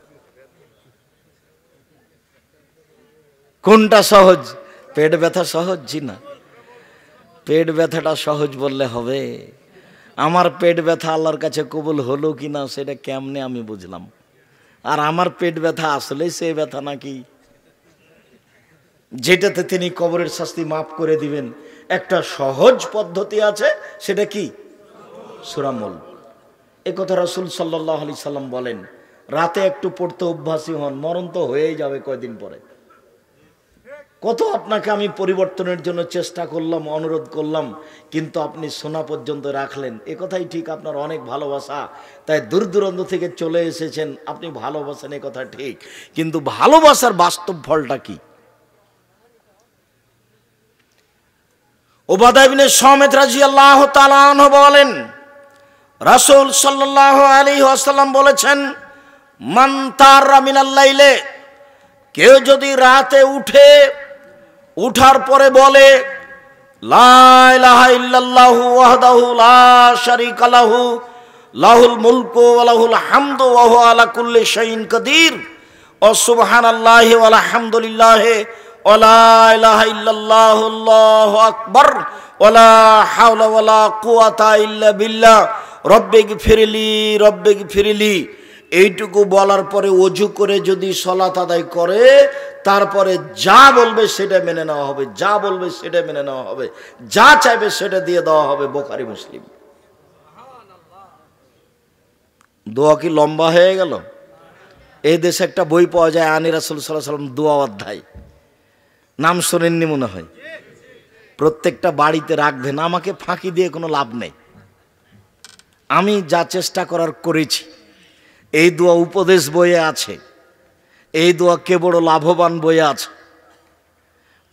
কোনটা সহজ? পেট ব্যথা সহজ? জি না, পেট ব্যথাটা সহজ বললে হবে? আমার পেট ব্যথা আল্লাহর কাছে কবুল হলো কিনা সেটা কেমনে আমি বুঝলাম? আর আমার পেট ব্যথা আসলেই সে ব্যথা নাকি যেটাতে তিনি কবরের শাস্তি মাফ করে দিবেন? একটা সহজ পদ্ধতি আছে, সেটা কি? সূরা মুলক। এ কথা রাসূল সাল্লাল্লাহু আলাইহি সাল্লাম বলেন। রাতে একটু পড়তে অভ্যাসী হন, মরণ তো হয়েই যাবে কয়দিন পরে। কত আপনাকে আমি পরিবর্তনের জন্য চেষ্টা করলাম, অনুরোধ করলাম, কিন্তু আপনি শোনা পর্যন্ত রাখলেন। এ কথাই ঠিক, আপনার অনেক ভালোবাসা, তাই দূর দূরান্ত থেকে চলে এসেছেন, আপনি ভালোবাসেন, এ কথা ঠিক, কিন্তু ভালোবাসার বাস্তব ফলটা কি? উবাদা ইবনে সামিত রাদিয়াল্লাহু তাআলা আনহু বলেন, রাসূল সাল্লাল্লাহু আলাইহি ওয়াসাল্লাম বলেছেন, মান তারা মিনাল লাইলে, কেউ যদি রাতে উঠে, উঠার পরে বলে লা ইলাহা ইল্লাল্লাহু ওয়াহদাহু লা শারীকা লাহু লাহুল মুলকু ওয়া লাহুল হামদু ওয়া হুয়া আলা কুল্লি শাইইন কাদির ওয়া সুবহানাল্লাহি ওয়া আলহামদুলিল্লাহি ওয়া লা ইলাহা ইল্লাল্লাহু আল্লাহু আকবার ওয়া লা হাওলা ওয়া লা কুওয়াতা ইল্লা বিল্লাহ রব্বিগফিরলি, এইটুকু বলার পরে ওযু করে যদি সালাত আদায় করে, তারপরে যা বলবে সেটা মেনে নেওয়া হবে, যা বলবে সেটা মেনে নেওয়া হবে, যা চাইবে সেটা দিয়ে দেওয়া হবে। বুখারী মুসলিম। দোয়া কি লম্বা হয়ে গেল? এই দেশে একটা বই পাওয়া যায়, আনি রাসূল সাল্লাল্লাহু আলাইহি ওয়াসাল্লাম দোয়া অধ্যায়, নাম শোনেননি মনে হয়। প্রত্যেকটা বাড়িতে রাখবেন, আমাকে ফাঁকি দিয়ে কোনো লাভ নেই। আমি যা চেষ্টা করার করেছি। এই দোয়া উপদেশ বইয়ে আছে, এই দোয়া কে বড় লাভবান বইয়ে আছে।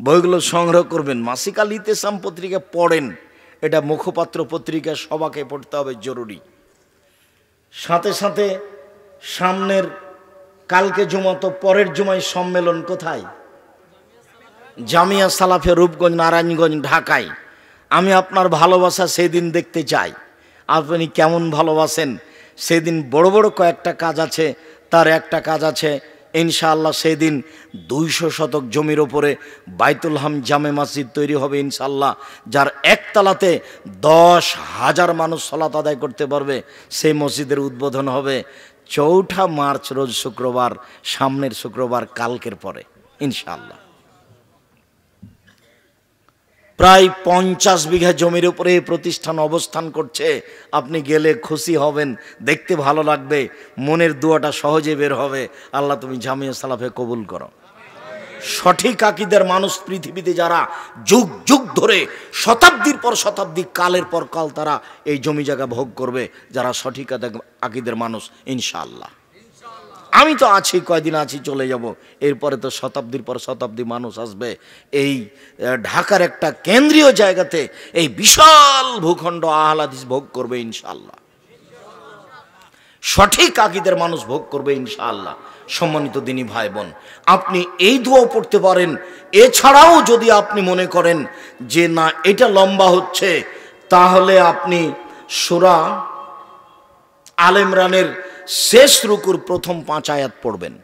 বইগুলো সংগ্রহ করবেন। মাসিক আল ইতিসাম পত্রিকা পড়েন, এটা মুখপাত্র পত্রিকা, সবাকে পড়তে হবে, জরুরি। সাথে সাথে সামনের কালকে জুমা, তো পরের জুমায় সম্মেলন কোথায়? জামিয়া সালাফে, রূপগঞ্জ, নারায়ণগঞ্জ, ঢাকায়। আমি আপনার ভালোবাসা সেদিন দেখতে চাই, আপনি কেমন ভালোবাসেন। সেদিন বড় বড় কয়েকটা কাজ আছে, তার একটা কাজ আছে ইনশাআল্লাহ। সেদিন 200 শতক জমির ওপরে বাইতুল হাম জামে মসজিদ তৈরি হবে ইনশাআল্লাহ, যার একতলাতে 10,000 মানুষ সালাত আদায় করতে পারবে। সেই মসজিদের উদ্বোধন হবে 4 মার্চ রোজ শুক্রবার, সামনের শুক্রবার, কালকের পরে ইনশাআল্লাহ। প্রায় 50 বিঘা জমির উপরে এই প্রতিষ্ঠান অবস্থান করছে। আপনি গেলে খুশি হবেন, দেখতে ভালো লাগবে, মনের দোয়াটা সহজে বের হবে। আল্লাহ তুমি জামিয়া সালাফে কবুল করো। সঠিক আকীদার মানুষ পৃথিবীতে যারা যুগ যুগ ধরে, শতাব্দীর পর শতাব্দী, কালের পর কাল তারা এই জমি জায়গা ভোগ করবে, যারা সঠিক আকীদার মানুষ ইনশাআল্লাহ। আমি তো আছি, কয়দিন আছি, চলে যাব। এরপরে তো শতাব্দীর পর শতাব্দী মানুষ আসবে। এই ঢাকার একটা কেন্দ্রীয় জায়গাতে এই বিশাল ভূখণ্ড আহলে হাদিস ভোগ করবে ইনশাআল্লাহ। সঠিক আকীদার মানুষ ভোগ করবে ইনশাআল্লাহ। সম্মানিত দিনী ভাই বোন, আপনি এই দোয়া পড়তে পারেন। এছাড়াও যদি আপনি মনে করেন যে না এটা লম্বা হচ্ছে, তাহলে আপনি সূরা আলে ইমরানের শেষ রুকুর প্রথম 5 আয়াত পড়বেন।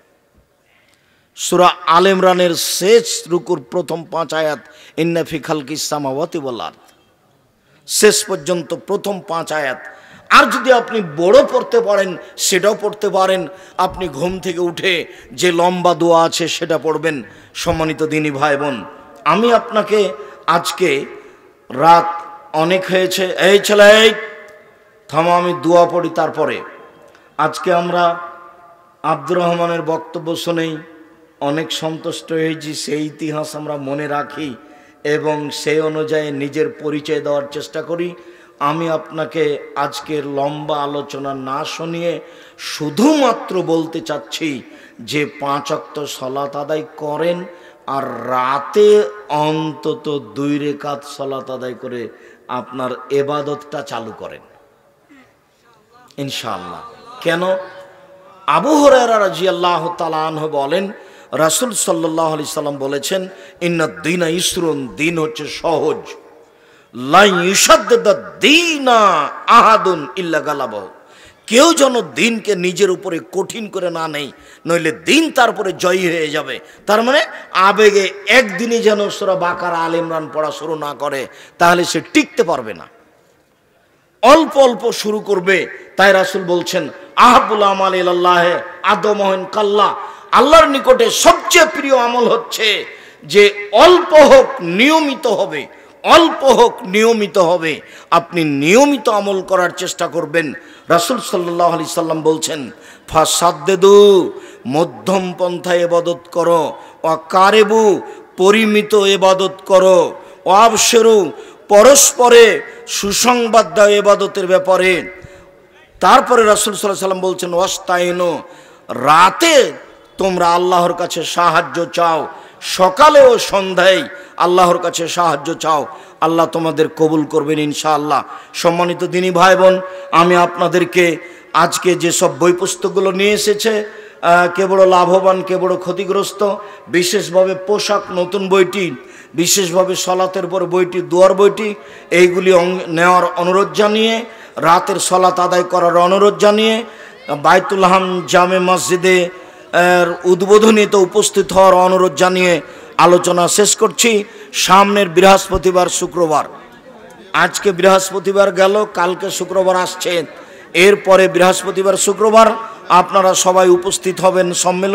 সূরা আলে ইমরানের শেষ রুকুর প্রথম 5 আয়াত, ইন্না ফি খালকিস সামাওয়াতি ওয়াল আরদ, শেষ পর্যন্ত প্রথম 5 আয়াত। আর যদি আপনি বড় পড়তে পারেন সেটাও পড়তে পারেন। আপনি ঘুম থেকে উঠে যে লম্বা দোয়া আছে সেটা পড়বেন। সম্মানিত দিনী ভাই বোন, আমি আপনাকে আজকে রাত অনেক হয়েছে, এই ছেলে থামো, আমি দোয়া পড়ি তারপরে। আজকে আমরা আব্দুর রহমানের বক্তব্য শুনেই অনেক সন্তুষ্ট হয়েছি। সেই ইতিহাস আমরা মনে রাখি এবং সেই অনুযায়ী নিজের পরিচয় দেওয়ার চেষ্টা করি। আমি আপনাকে আজকের লম্বা আলোচনা না শুনিয়ে শুধুমাত্র বলতে চাচ্ছি যে 5 ওয়াক্ত সালাত আদায় করেন, আর রাতে অন্তত 2 রাকাত সালাত আদায় করে আপনার ইবাদতটা চালু করেন ইনশাআল্লাহ। কেন? আবু হুরায়রা রাদিয়াল্লাহু তাআলা আনহু বলেন, রাসূল সাল্লাল্লাহু আলাইহি সাল্লাম বলেছেন, ইন্নাদ দীনা ইসরুন, দিন হচ্ছে সহজ। লা ইউশাদ্দিদুদ দীনা আহাদুন ইল্লা গালাবাহু, কেউ যেন দিনকে নিজের উপরে কঠিন করে না নেয়, নইলে দিন তারপরে জয়ী হয়ে যাবে। তার মানে আবেগে একদিনই যেন সূরা বাকারা, আলে ইমরান পড়া শুরু না করে, তাহলে সে টিকতে পারবে না। অল্প অল্প শুরু করবে। তাই রাসূল বলছেন, আহাবুল আমাল ইলাল্লাহি আদমহন কাল্লা, আল্লাহর নিকটে সবচেয়ে প্রিয় আমল হচ্ছে যে অল্প হোক নিয়মিত হবে, অল্প হোক নিয়মিত হবে। আপনি নিয়মিত আমল করার চেষ্টা করবেন। রাসূল সাল্লাল্লাহু আলাইহি সাল্লাম বলছেন, ফাসাদ্দেদু, মধ্যম পন্থায় ইবাদত করো, ওয়াকারিবু, পরিমিত ইবাদত করো, ওয়াবশিরু, পরস্পরে সুসংবাদ দাও ইবাদতের ব্যাপারে। তারপরে রাসূল সাল্লাল্লাহু আলাইহি সাল্লাম বলছেন, ওয়াস্তাইনু, রাতে তোমরা আল্লাহর কাছে সাহায্য চাও, সকালে ও সন্ধ্যায় আল্লাহর কাছে সাহায্য চাও, আল্লাহ তোমাদের কবুল করবেন ইনশাআল্লাহ। সম্মানিত দিনী ভাই বোন, আমি আপনাদেরকে আজকে যেসব বই পুস্তকগুলো নিয়ে এসেছে, কে বড় লাভবান কে বড় ক্ষতিগ্রস্ত, বিশেষভাবে পোশাক নতুন বইটি, বিশেষভাবে সলাতের পর বইটি, দুয়ার বইটি, এইগুলি নেওয়ার অনুরোধ জানিয়ে, রাতের সলাত আদায় করার অনুরোধ জানিয়ে, বাইতুল হাম জামে মসজিদে উদ্বোধনীতে উপস্থিত হওয়ার অনুরোধ জানিয়ে আলোচনা শেষ করছি। সামনের বৃহস্পতিবার শুক্রবার, আজকে বৃহস্পতিবার গেল, কালকে শুক্রবার আসছে, এরপরে বৃহস্পতিবার শুক্রবার আপনারা সবাই উপস্থিত হবেন সম্মেলন।